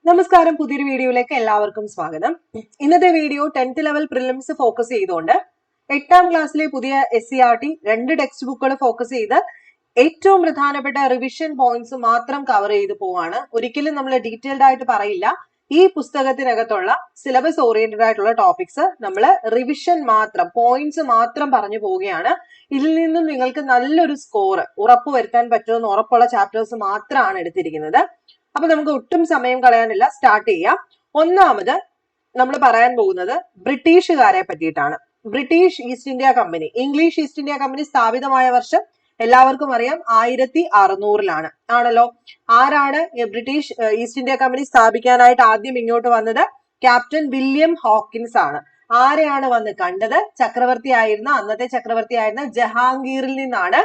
നമസ്കാരം, പുതിയൊരു വീഡിയോയിലേക്ക് എല്ലാവർക്കും സ്വാഗതം. ഇന്നത്തെ video 10th level prelims focus ചെയ്തുകൊണ്ട് 8ാം ക്ലാസ്സിലെ പുതിയ SCERT 2 ടെക്സ്റ്റ് ബുക്കുകൾ ഫോക്കസ് ചെയ്ത് ഏറ്റവും പ്രധാനപ്പെട്ട റിവിഷൻ പോയിന്റ്സ് മാത്രം കവർ ചെയ്ത് പോവാണ്. ഒരിക്കലും നമ്മൾ ഡീറ്റെയിൽഡ് ആയിട്ട് പറയില്ല. ഈ പുസ്തകത്തിനകത്തുള്ള സിലബസ് ഓറിയന്റഡ് ആയിട്ടുള്ള ടോപ്പിക്സ് നമ്മൾ റിവിഷൻ മാത്രം, പോയിന്റ്സ് മാത്രം പറഞ്ഞു പോവുകയാണ്. ഇതിൽ നിന്നും നിങ്ങൾക്ക് നല്ലൊരു സ്കോർ ഉറപ്പുവരുത്താൻ പറ്റുമെന്ന് ഉറപ്പുള്ള ചാപ്റ്റേഴ്സ് മാത്രമാണ് എടുത്തിരിക്കുന്നത്. അപ്പൊ നമുക്ക് ഒട്ടും സമയം കളയാനില്ല, സ്റ്റാർട്ട് ചെയ്യാം. ഒന്നാമത് നമ്മൾ പറയാൻ പോകുന്നത് ബ്രിട്ടീഷുകാരെ പറ്റിയിട്ടാണ്. British east India company, English East India company സ്ഥാപിതമായ വർഷം എല്ലാവർക്കും അറിയാം 1600 ആണല്ലോ. ആരാണ് ബ്രിട്ടീഷ് ഈസ്റ്റ് ഇന്ത്യ കമ്പനി സ്ഥാപിക്കാനായിട്ട് ആദ്യം ഇങ്ങോട്ട് വന്നത്? ക്യാപ്റ്റൻ വില്യം ഹോക്കിൻസ് ആണ്. ആരെയാണ് വന്ന് കണ്ടത്? അന്നത്തെ ചക്രവർത്തി ആയിരുന്ന ജഹാംഗീറിൽ നിന്നാണ്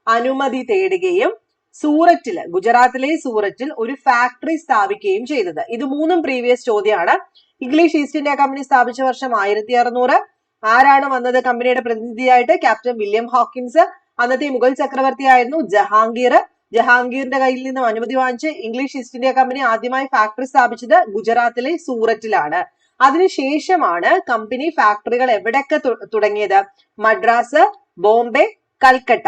അനുമതി തേടുകയും സൂററ്റില്, ഗുജറാത്തിലെ സൂററ്റിൽ ഒരു ഫാക്ടറി സ്ഥാപിക്കുകയും ചെയ്തത്. ഇത് മൂന്നും പ്രീവിയസ് ചോദ്യമാണ്. ഇംഗ്ലീഷ് ഈസ്റ്റ് ഇന്ത്യ കമ്പനി സ്ഥാപിച്ച വർഷം 1600. ആരാണ് വന്നത് കമ്പനിയുടെ പ്രതിനിധിയായിട്ട്? Captain William Hawkins. അന്നത്തെ മുഗൾ ചക്രവർത്തി ആയിരുന്നു ജഹാംഗീർ. ജഹാംഗീറിന്റെ കയ്യിൽ നിന്നും അനുമതി വാങ്ങിച്ച് ഇംഗ്ലീഷ് ഈസ്റ്റ് ഇന്ത്യ കമ്പനി ആദ്യമായി ഫാക്ടറി സ്ഥാപിച്ചത് ഗുജറാത്തിലെ സൂററ്റിലാണ്. അതിനുശേഷമാണ് കമ്പനി ഫാക്ടറികൾ എവിടെയൊക്കെ തുടങ്ങിയത്? മദ്രാസ്, ബോംബെ, കൽക്കട്ട.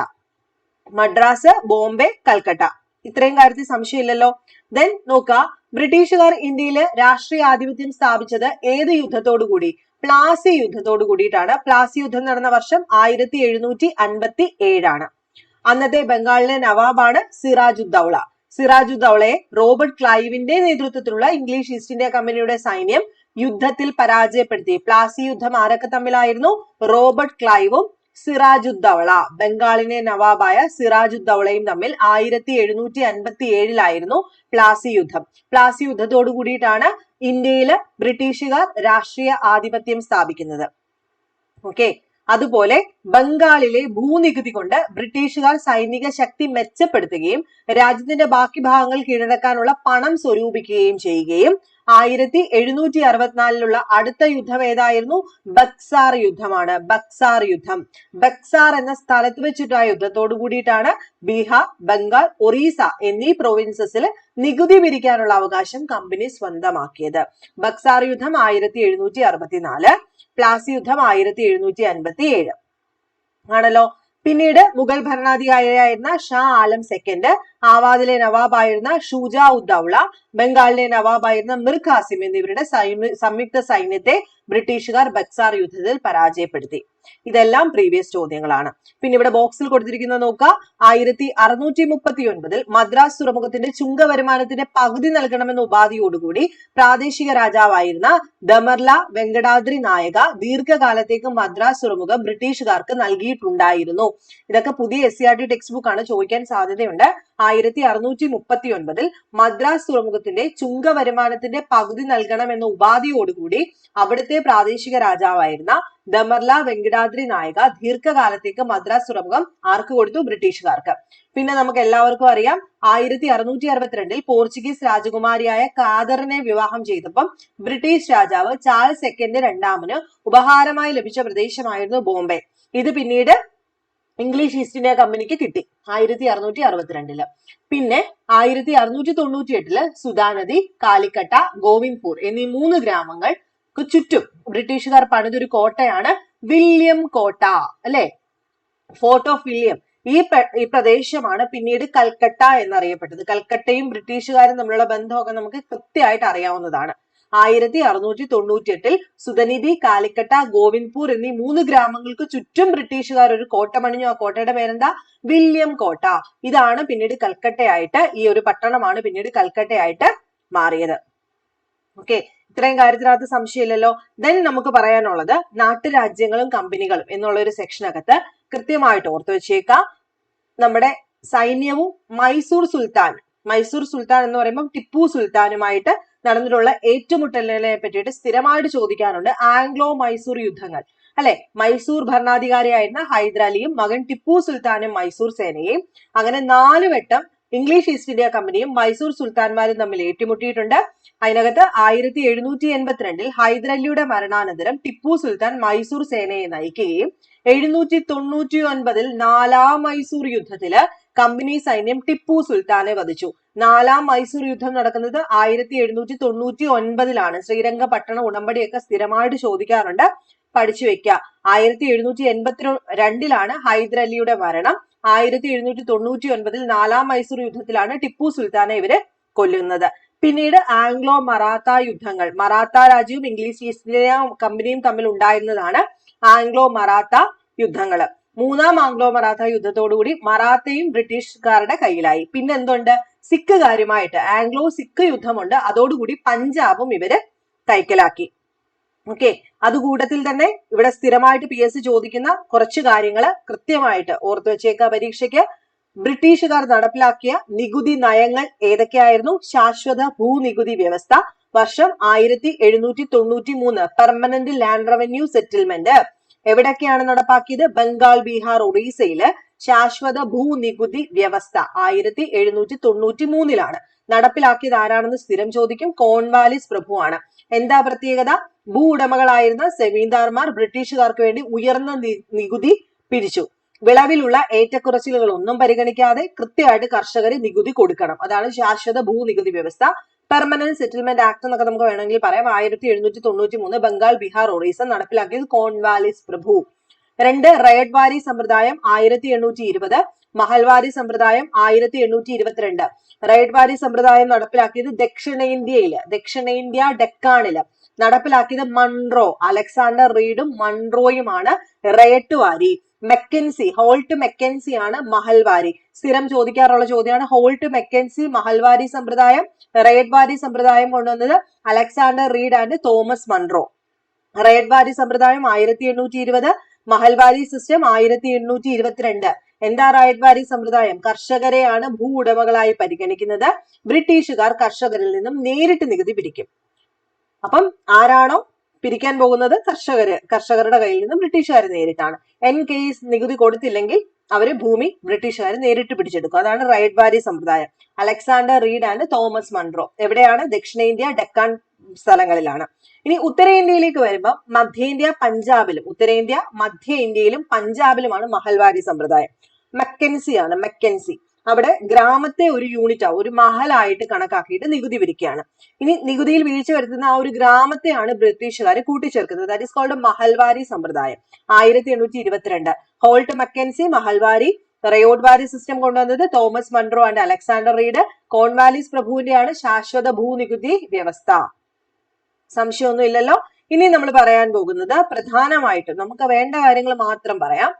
മദ്രാസ്, ബോംബെ, കൽക്കട്ട. ഇത്രയും കാര്യത്തിൽ സംശയമില്ലല്ലോ. ദെൻ നോക്കുക, ബ്രിട്ടീഷുകാർ ഇന്ത്യയിൽ രാഷ്ട്രീയ ആധിപത്യം സ്ഥാപിച്ചത് ഏത് യുദ്ധത്തോടു കൂടി? പ്ലാസി യുദ്ധത്തോടു കൂടിയിട്ടാണ്. പ്ലാസി യുദ്ധം നടന്ന വർഷം 1757 അന്നത്തെ ബംഗാളിലെ നവാബാണ് സിറാജുദ്ദൗള. സിറാജുദ്ദൗളയെ റോബർട്ട് ക്ലൈവിന്റെ നേതൃത്വത്തിലുള്ള ഇംഗ്ലീഷ് ഈസ്റ്റ് ഇന്ത്യ കമ്പനിയുടെ സൈന്യം യുദ്ധത്തിൽ പരാജയപ്പെടുത്തി. പ്ലാസി യുദ്ധം ആരൊക്കെ തമ്മിലായിരുന്നു? റോബർട്ട് ക്ലൈവും സിറാജുദ്ദൗള, ബംഗാളിലെ നവാബായ സിറാജുദ്ദൗളയും തമ്മിൽ 1757 പ്ലാസി യുദ്ധം. പ്ലാസി യുദ്ധത്തോടു കൂടിയിട്ടാണ് ഇന്ത്യയില് ബ്രിട്ടീഷുകാർ രാഷ്ട്രീയ ആധിപത്യം സ്ഥാപിക്കുന്നത്. ഓക്കെ, അതുപോലെ ബംഗാളിലെ ഭൂനികുതി കൊണ്ട് ബ്രിട്ടീഷുകാർ സൈനിക ശക്തി മെച്ചപ്പെടുത്തുകയും രാജ്യത്തിന്റെ ബാക്കി ഭാഗങ്ങൾ കീഴടക്കാനുള്ള പണം സ്വരൂപിക്കുകയും ചെയ്യുകയും 1764 അടുത്ത യുദ്ധം ഏതായിരുന്നു? ബക്സാർ യുദ്ധമാണ്. ബക്സാർ യുദ്ധം. ബക്സാർ എന്ന സ്ഥലത്ത് വെച്ചിട്ടുള്ള യുദ്ധത്തോടു കൂടിയിട്ടാണ് ബീഹാർ, ബംഗാൾ, ഒറീസ എന്നീ പ്രൊവിൻസസിൽ നികുതി പിരിക്കാനുള്ള അവകാശം കമ്പനി സ്വന്തമാക്കിയത്. ബക്സാർ യുദ്ധം 1764, പ്ലാസി യുദ്ധം 1757 ആണല്ലോ. പിന്നീട് മുഗൾ ഭരണാധികാരിയായിരുന്ന ഷാ ആലം സെക്കൻഡ്, ആവാദിലെ നവാബായിരുന്ന ഷുജാ ഉദ്ദൗള, ബംഗാളിലെ നവാബായിരുന്ന മിർ ഖാസിം എന്നിവരുടെ സംയുക്ത സൈന്യത്തെ ബ്രിട്ടീഷുകാർ ബക്സാർ യുദ്ധത്തിൽ പരാജയപ്പെടുത്തി. ഇതെല്ലാം പ്രീവിയസ് ചോദ്യങ്ങളാണ്. പിന്നെ ഇവിടെ ബോക്സിൽ കൊടുത്തിരിക്കുന്നത് നോക്കുക, 1639 മദ്രാസ് തുറമുഖത്തിന്റെ ചുങ്ക വരുമാനത്തിന്റെ പകുതി നൽകണമെന്ന ഉപാധിയോടുകൂടി പ്രാദേശിക രാജാവായിരുന്ന ദമർല വെങ്കടാദ്രി നായക ദീർഘകാലത്തേക്ക് മദ്രാസ് തുറമുഖം ബ്രിട്ടീഷുകാർക്ക് നൽകിയിട്ടുണ്ടായിരുന്നു. ഇതൊക്കെ പുതിയ SCERT ടെക്സ്റ്റ് ബുക്ക് ആണ്, ചോദിക്കാൻ സാധ്യതയുണ്ട്. 1639 മദ്രാസ് തുറമുഖത്തിന്റെ ചുങ്ക വരുമാനത്തിന്റെ പകുതി നൽകണം എന്ന ഉപാധിയോടുകൂടി അവിടുത്തെ പ്രാദേശിക രാജാവായിരുന്ന ദമർല വെങ്കടാദ്രി നായക ദീർഘകാലത്തേക്ക് മദ്രാസ് തുറമുഖം ആർക്ക് കൊടുത്തു? ബ്രിട്ടീഷുകാർക്ക്. പിന്നെ നമുക്ക് എല്ലാവർക്കും അറിയാം 1662 പോർച്ചുഗീസ് രാജകുമാരിയായ കാദറിനെ വിവാഹം ചെയ്തപ്പം ബ്രിട്ടീഷ് രാജാവ് ചാൾസ് സെക്കൻഡ് രണ്ടാമന് ഉപഹാരമായി ലഭിച്ച പ്രദേശമായിരുന്നു ബോംബെ. ഇത് പിന്നീട് ഇംഗ്ലീഷ് ഈസ്റ്റ് ഇന്ത്യ കമ്പനിക്ക് കിട്ടി 1662. പിന്നെ 1698 സുധാനദി, കാലിക്കട്ട, ഗോവിന്ദ്പൂർ എന്നീ 3 ഗ്രാമങ്ങൾക്ക് ചുറ്റും ബ്രിട്ടീഷുകാർ പണിതൊരു കോട്ടയാണ് വില്യം കോട്ട, അല്ലെ? Fort of William. ഈ പ്രദേശമാണ് പിന്നീട് കൽക്കട്ട എന്നറിയപ്പെട്ടത്. കൽക്കട്ടയും ബ്രിട്ടീഷുകാരും തമ്മിലുള്ള ബന്ധമൊക്കെ നമുക്ക് കൃത്യമായിട്ട് അറിയാവുന്നതാണ്. 1698 സുധനിധി, കാലിക്കട്ട, ഗോവിന്ദ്പൂർ എന്നീ 3 ഗ്രാമങ്ങൾക്ക് ചുറ്റും ബ്രിട്ടീഷുകാർ ഒരു കോട്ട പണിഞ്ഞു. ആ കോട്ടയുടെ പേരെന്താ? വില്യം കോട്ട. ഇതാണ് പിന്നീട് കൽക്കട്ടയായിട്ട്, ഈ ഒരു പട്ടണമാണ് പിന്നീട് കൽക്കട്ടയായിട്ട് മാറിയത്. ഓക്കെ, ഇത്രയും കാര്യത്തിനകത്ത് സംശയമില്ലല്ലോ. ദെൻ നമുക്ക് പറയാനുള്ളത് നാട്ടുരാജ്യങ്ങളും കമ്പനികളും എന്നുള്ള ഒരു സെക്ഷനകത്ത് കൃത്യമായിട്ട് ഓർത്തു വെച്ചേക്കാം. നമ്മുടെ സൈന്യവും മൈസൂർ സുൽത്താൻ എന്ന് പറയുമ്പോൾ ടിപ്പു സുൽത്താനുമായിട്ട് നടന്നിട്ടുള്ള ഏറ്റുമുട്ടലിനെ പറ്റിയിട്ട് സ്ഥിരമായിട്ട് ചോദിക്കാറുണ്ട്. ആംഗ്ലോ മൈസൂർ യുദ്ധങ്ങൾ, അല്ലെ? മൈസൂർ ഭരണാധികാരിയായിരുന്ന ഹൈദരാലിയും മകൻ ടിപ്പു സുൽത്താനും മൈസൂർ സേനയും അങ്ങനെ 4 വട്ടം ഇംഗ്ലീഷ് ഈസ്റ്റ് ഇന്ത്യ കമ്പനിയും മൈസൂർ സുൽത്താൻമാരും തമ്മിൽ ഏറ്റുമുട്ടിയിട്ടുണ്ട്. അതിനകത്ത് 1782 ഹൈദരലിയുടെ മരണാനന്തരം ടിപ്പു സുൽത്താൻ മൈസൂർ സേനയെ നയിക്കുകയും 799 4ാം മൈസൂർ യുദ്ധത്തില് കമ്പനി സൈന്യം ടിപ്പു സുൽത്താനെ വധിച്ചു. നാലാം മൈസൂർ യുദ്ധം നടക്കുന്നത് 1799 ശ്രീരംഗപട്ടണ ഉടമ്പടിയൊക്കെ സ്ഥിരമായിട്ട് ചോദിക്കാറുണ്ട്, പഠിച്ചു വെക്കുക. 1782 ഹൈദരലിയുടെ മരണം. 1799 നാലാം മൈസൂർ യുദ്ധത്തിലാണ് ടിപ്പു സുൽത്താനെ ഇവര് കൊല്ലുന്നത്. പിന്നീട് ആംഗ്ലോ മറാത്ത യുദ്ധങ്ങൾ, മറാത്ത രാജ്യവും ഇംഗ്ലീഷ് ഈസ്റ്റ് ഇന്ത്യ കമ്പനിയും തമ്മിൽ ഉണ്ടായിരുന്നതാണ് ആംഗ്ലോ മറാത്ത യുദ്ധങ്ങള്. മൂന്നാം ആംഗ്ലോ മറാത്ത യുദ്ധത്തോടുകൂടി മറാത്തയും ബ്രിട്ടീഷുകാരുടെ കയ്യിലായി. പിന്നെ എന്തുണ്ട്, സിഖുകാരുമായിട്ട് ആംഗ്ലോ സിഖ് യുദ്ധമുണ്ട്, അതോടുകൂടി പഞ്ചാബും ഇവര് കൈക്കലാക്കി. ഓക്കെ, അതുകൂട്ടത്തിൽ തന്നെ ഇവിടെ സ്ഥിരമായിട്ട് PSC ചോദിക്കുന്ന കുറച്ച് കാര്യങ്ങൾ കൃത്യമായിട്ട് ഓർത്തു വെച്ചേക്കുക പരീക്ഷയ്ക്ക്. ബ്രിട്ടീഷുകാർ നടപ്പിലാക്കിയ നികുതി നയങ്ങൾ ഏതൊക്കെയായിരുന്നു? ശാശ്വത ഭൂനികുതി വ്യവസ്ഥ, വർഷം 1793. പെർമനന്റ് ലാൻഡ് റവന്യൂ സെറ്റിൽമെന്റ് എവിടൊക്കെയാണ് നടപ്പാക്കിയത്? ബംഗാൾ, ബീഹാർ, ഒറീസയില് ശാശ്വത ഭൂനികുതി വ്യവസ്ഥ 1793 നടപ്പിലാക്കിയത് ആരാണെന്ന് സ്ഥിരം ചോദിക്കും. കോൺവാലിസ് പ്രഭുവാണ്. എന്താ പ്രത്യേകത? ഭൂ ഉടമകളായിരുന്ന സെമീന്ദാർമാർ ബ്രിട്ടീഷുകാർക്ക് വേണ്ടി ഉയർന്ന നികുതി പിരിച്ചു. വിളവിലുള്ള ഏറ്റക്കുറച്ചിലുകൾ ഒന്നും പരിഗണിക്കാതെ കൃത്യമായിട്ട് കർഷകര് നികുതി കൊടുക്കണം. അതാണ് ശാശ്വത ഭൂനികുതി വ്യവസ്ഥ. പെർമനന്റ് സെറ്റിൽമെന്റ് ആക്ട് എന്നൊക്കെ നമുക്ക് വേണമെങ്കിൽ പറയാം. 1793 ബംഗാൾ, ബീഹാർ, ഒറീസ നടപ്പിലാക്കിയത് കോൺവാലിസ് പ്രഭു. 2 റയഡ്വാരി സമ്പ്രദായം 1820, മഹൽവാരി സമ്പ്രദായം 1822. റയഡ്വാരി സമ്പ്രദായം നടപ്പിലാക്കിയത് ദക്ഷിണേന്ത്യ ഡെക്കാണില് നടപ്പിലാക്കിയത് മൺട്രോ, അലക്സാണ്ടർ റീഡും മൺട്രോയുമാണ് റയട്ട്വാരി. ഹോൾട്ട് മെക്കൻസി ആണ് മഹൽവാരി. സ്ഥിരം ചോദിക്കാറുള്ള ചോദ്യമാണ്. ഹോൾട്ട് മെക്കൻസി മഹൽവാരി സമ്പ്രദായം, റയഡ്വാരി സമ്പ്രദായം കൊണ്ടുവന്നത് Alexander Read and Thomas Munro. Ryotwari സമ്പ്രദായം 1820, മഹൽവാരി സിസ്റ്റം 1822. എന്താ റയഡ്വാരി സമ്പ്രദായം? കർഷകരെയാണ് ഭൂ ഉടമകളായി പരിഗണിക്കുന്നത്. ബ്രിട്ടീഷുകാർ കർഷകരിൽ നിന്നും നേരിട്ട് നികുതി പിരിക്കും. അപ്പം ആരാണോ പിരിക്കാൻ പോകുന്നത്? കർഷകരുടെ കയ്യിൽ നിന്നും ബ്രിട്ടീഷുകാർ നേരിട്ടാണ്. എൻ കേസ് നികുതി കൊടുത്തില്ലെങ്കിൽ അവര് ഭൂമി ബ്രിട്ടീഷുകാർ നേരിട്ട് പിടിച്ചെടുക്കും. അതാണ് റയഡ്വാരി സമ്പ്രദായം. Alexander Read and Thomas Munro. എവിടെയാണ്? ദക്ഷിണേന്ത്യ ഡെക്കാൻ സ്ഥലങ്ങളിലാണ്. ഇനി ഉത്തരേന്ത്യയിലേക്ക് വരുമ്പോൾ മധ്യേന്ത്യ, പഞ്ചാബിലും, ഉത്തരേന്ത്യ, മധ്യ ഇന്ത്യയിലും പഞ്ചാബിലുമാണ് മഹൽവാരി സമ്പ്രദായം. മെക്കൻസി അവിടെ ഗ്രാമത്തെ ഒരു യൂണിറ്റ്, ഒരു മഹലായിട്ട് കണക്കാക്കിയിട്ട് നികുതി പിരിക്കുകയാണ്. ഇനി നികുതിയിൽ വീഴ്ച വരുത്തുന്ന ആ ഒരു ഗ്രാമത്തെയാണ് ബ്രിട്ടീഷുകാർ കൂട്ടിച്ചേർക്കുന്നത്. ദാറ്റ് ഇസ് കോൾഡ് മഹൽവാരി സമ്പ്രദായം. 1822 Holt Mackenzie, Mahalwari. Ryotwari system കൊണ്ടുവന്നത് Thomas Munro and Alexander Read. Cornwallis പ്രഭുവിന്റെയാണ് ശാശ്വത ഭൂനികുതി വ്യവസ്ഥ. സംശയമൊന്നും ഇല്ലല്ലോ. ഇനി നമ്മൾ പറയാൻ പോകുന്നത് പ്രധാനമായിട്ടും നമുക്ക് വേണ്ട കാര്യങ്ങൾ മാത്രം പറയാം.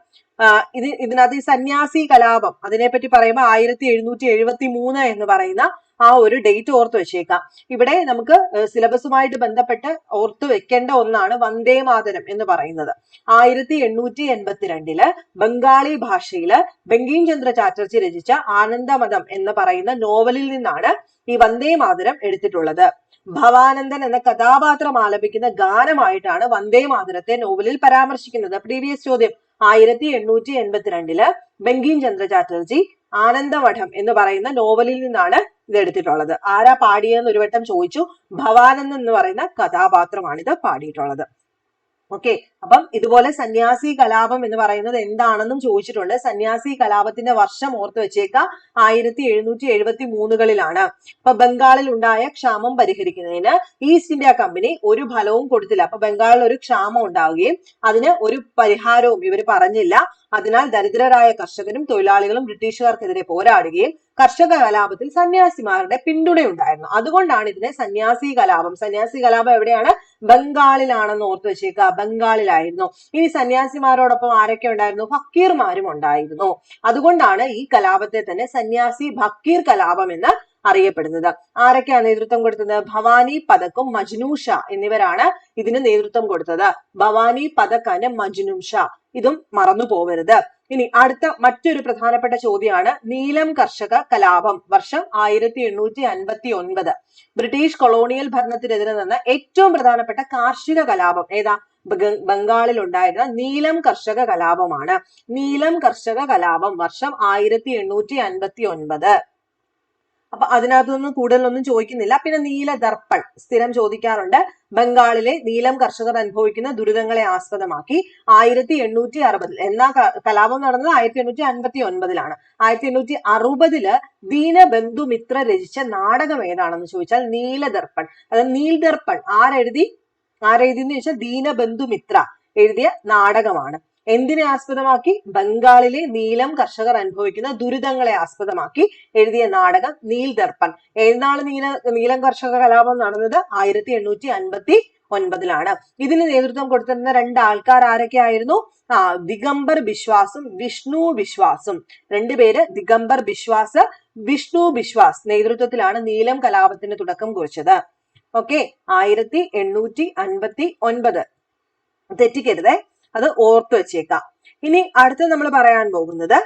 ഇതിനകത്ത് ഈ സന്യാസി കലാപം അതിനെപ്പറ്റി പറയുമ്പോൾ 1773 എന്ന് പറയുന്ന ആ ഒരു ഡേറ്റ് ഓർത്ത് വെച്ചേക്കാം. ഇവിടെ നമുക്ക് സിലബസുമായിട്ട് ബന്ധപ്പെട്ട് ഓർത്തു വെക്കേണ്ട ഒന്നാണ് വന്ദേ മാതരം എന്ന് പറയുന്നത്. 1882 ബംഗാളി ഭാഷയില് ബങ്കിം ചന്ദ്ര ചാറ്റർജി രചിച്ച ആനന്ദമതം എന്ന് പറയുന്ന നോവലിൽ നിന്നാണ് ഈ വന്ദേ മാതരം എടുത്തിട്ടുള്ളത്. ഭവാനന്ദൻ എന്ന കഥാപാത്രം ആലപിക്കുന്ന ഗാനമായിട്ടാണ് വന്ദേ മാതരത്തെ നോവലിൽ പരാമർശിക്കുന്നത്. പ്രീവിയസ് ചോദ്യം. 1882 ബങ്കിം ചന്ദ്ര ചാറ്റർജി ആനന്ദമഠം എന്ന് പറയുന്ന നോവലിൽ നിന്നാണ് ഇത് എടുത്തിട്ടുള്ളത്. ആരാ പാടിയെന്ന് ഒരു വട്ടം ചോദിച്ചു. ഭവാനന്ദൻ എന്ന് പറയുന്ന കഥാപാത്രമാണ് ഇത് പാടിയിട്ടുള്ളത്. ഓക്കെ, അപ്പം ഇതുപോലെ സന്യാസി കലാപം എന്ന് പറയുന്നത് എന്താണെന്നും ചോദിച്ചിട്ടുണ്ട്. സന്യാസി കലാപത്തിന്റെ വർഷം ഓർത്ത് വെച്ചേക്കാം. 1773 അപ്പൊ ബംഗാളിൽ ഉണ്ടായ ക്ഷാമം പരിഹരിക്കുന്നതിന് ഈസ്റ്റ് ഇന്ത്യ കമ്പനി ഒരു ഫലവും കൊടുത്തില്ല. അപ്പൊ ബംഗാളിൽ ഒരു ക്ഷാമം ഉണ്ടാവുകയും അതിന് ഒരു പരിഹാരവും ഇവർ പറഞ്ഞില്ല. അതിനാൽ ദരിദ്രരായ കർഷകരും തൊഴിലാളികളും ബ്രിട്ടീഷുകാർക്കെതിരെ പോരാടുകയും കർഷക കലാപത്തിൽ സന്യാസിമാരുടെ പിന്തുണയുണ്ടായിരുന്നു. അതുകൊണ്ടാണ് ഇതിനെ സന്യാസി കലാപം. സന്യാസി കലാപം എവിടെയാണ്? ബംഗാളിലാണെന്ന് ഓർത്തു വെച്ചേക്കുക. ബംഗാളിലായിരുന്നു. ഇനി സന്യാസിമാരോടൊപ്പം ആരൊക്കെ ഉണ്ടായിരുന്നു? ഫക്കീർമാരും ഉണ്ടായിരുന്നു. അതുകൊണ്ടാണ് ഈ കലാപത്തെ തന്നെ സന്യാസി ഫക്കീർ കലാപം എന്ന് അറിയപ്പെടുന്നത്. ആരൊക്കെയാണ് നേതൃത്വം കൊടുത്തത്? ഭവാനി പതക്കും മജ്നു ഷാ എന്നിവരാണ് ഇതിന് നേതൃത്വം കൊടുത്തത്. ഭവാനി പതക് ആൻഡ് മജ്നു ഷാ. ഇതും മറന്നു പോവരുത്. ഇനി അടുത്ത മറ്റൊരു പ്രധാനപ്പെട്ട ചോദ്യമാണ് നീലം കർഷക കലാപം. വർഷം 1859. ബ്രിട്ടീഷ് കൊളോണിയൽ ഭരണത്തിനെതിരെ നടന്ന ഏറ്റവും പ്രധാനപ്പെട്ട കാർഷിക കലാപം ഏതാ? ബംഗാളിൽ ഉണ്ടായിരുന്ന നീലം കർഷക കലാപമാണ്. നീലം കർഷക കലാപം വർഷം 1859. അപ്പൊ അതിനകത്തൊന്നും കൂടുതലൊന്നും ചോദിക്കുന്നില്ല. പിന്നെ നീലദർപ്പൺ സ്ഥിരം ചോദിക്കാറുണ്ട്. ബംഗാളിലെ നീലം കർഷകർ അനുഭവിക്കുന്ന ദുരിതങ്ങളെ ആസ്പദമാക്കി 1860 എന്നാ കലാപം നടന്നത് 1859 1860 ദീനബന്ധു മിത്ര രചിച്ച നാടകം ഏതാണെന്ന് ചോദിച്ചാൽ നീലദർപ്പൺ. അത് നീൽദർപ്പൺ ആരെഴുതിയെന്ന് ചോദിച്ചാൽ ദീനബന്ധു മിത്ര എഴുതിയ നാടകമാണ്. എന്തിനെ ആസ്പദമാക്കി? ബംഗാളിലെ നീലം കർഷകർ അനുഭവിക്കുന്ന ദുരിതങ്ങളെ ആസ്പദമാക്കി എഴുതിയ നാടകം നീൽദർപ്പൺ. ഏതാണ് നീലം കർഷക കലാപം നടന്നത്? 1859 ഇതിന് നേതൃത്വം കൊടുത്തിരുന്ന രണ്ട് ആൾക്കാർ ആരൊക്കെ ആയിരുന്നു? ദിഗംബർ ബിശ്വാസും വിഷ്ണു ബിശ്വാസും. രണ്ടുപേര് ദിഗംബർ ബിശ്വാസ്, വിഷ്ണു ബിശ്വാസ് നേതൃത്വത്തിലാണ് നീലം കലാപത്തിന് തുടക്കം കുറിച്ചത്. ഓക്കെ, 1859 തെറ്റിക്കരുതേ, അത് ഓർത്തു വെച്ചേക്കാം. ഇനി അടുത്ത നമ്മൾ പറയാൻ പോകുന്നത്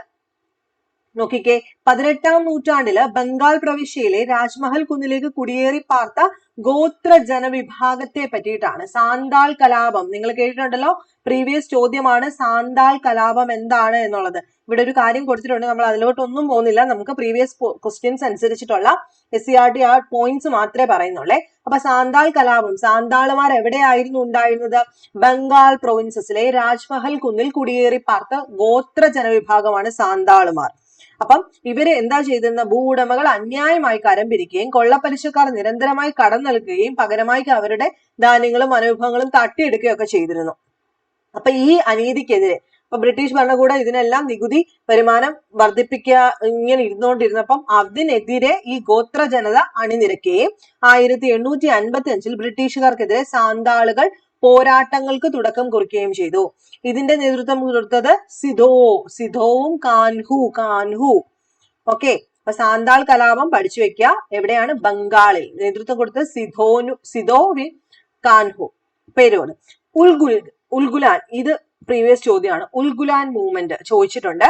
നോക്കിക്കേ, 18ാം നൂറ്റാണ്ടില് ബംഗാൾ പ്രവിശ്യയിലെ രാജ്മഹൽ കുന്നിലേക്ക് കുടിയേറി പാർത്ത ഗോത്ര ജനവിഭാഗത്തെ പറ്റിയിട്ടാണ്. സാന്താൾ കലാപം നിങ്ങൾ കേട്ടിട്ടുണ്ടല്ലോ, പ്രീവിയസ് ചോദ്യമാണ് സാന്താൾ കലാപം എന്താണ് എന്നുള്ളത്. ഇവിടെ ഒരു കാര്യം കൊടുത്തിട്ടുണ്ട്, നമ്മൾ അതിലോട്ടൊന്നും പോകുന്നില്ല. നമുക്ക് പ്രീവിയസ് ക്വസ്റ്റ്യൻസ് അനുസരിച്ചിട്ടുള്ള SCERT പോയിന്റ്സ് മാത്രമേ പറയുന്നുള്ളേ. അപ്പൊ സാന്താൾ കലാപം, സാന്താളുമാർ എവിടെയായിരുന്നു ഉണ്ടായിരുന്നത്? ബംഗാൾ പ്രൊവിൻസസിലെ രാജ്മഹൽ കുന്നിൽ കുടിയേറി പാർത്ത ഗോത്ര ജനവിഭാഗമാണ് സാന്താളുമാർ. അപ്പം ഇവര് എന്താ ചെയ്തിരുന്ന? ഭൂവുടമകൾ അന്യായമായി കരം പിരിക്കുകയും കൊള്ളപ്പലിശക്കാർ നിരന്തരമായി കടം നൽകുകയും പകരമായി അവരുടെ ധാന്യങ്ങളും അനുഭവങ്ങളും തട്ടിയെടുക്കുകയും ഒക്കെ ചെയ്തിരുന്നു. അപ്പൊ ഈ അനീതിക്കെതിരെ ഇപ്പൊ ബ്രിട്ടീഷ് ഭരണകൂടം ഇതിനെല്ലാം നികുതി വരുമാനം വർദ്ധിപ്പിക്കുക ഇങ്ങനെ ഇരുന്നുകൊണ്ടിരുന്നപ്പം അതിനെതിരെ ഈ ഗോത്ര ജനത അണിനിരക്കുകയും 1855 ബ്രിട്ടീഷുകാർക്കെതിരെ സാന്താളുകൾ പോരാട്ടങ്ങൾക്ക് തുടക്കം കുറിക്കുകയും ചെയ്തു. ഇതിന്റെ നേതൃത്വം കൊടുത്തത് സിധോവും കാൻഹു. ഓക്കെ, അപ്പൊ സാന്താൾ കലാപം പഠിച്ചു വെക്കുക. എവിടെയാണ്? ബംഗാളിൽ. നേതൃത്വം കൊടുത്തത് സിധോവിൻ കാൻഹു. പേരോട് ഉൽഗുലാൻ, ഇത് പ്രീവിയസ് ചോദ്യമാണ്. ഉൽഗുലാൻ മൂവ്മെന്റ് ചോദിച്ചിട്ടുണ്ട്.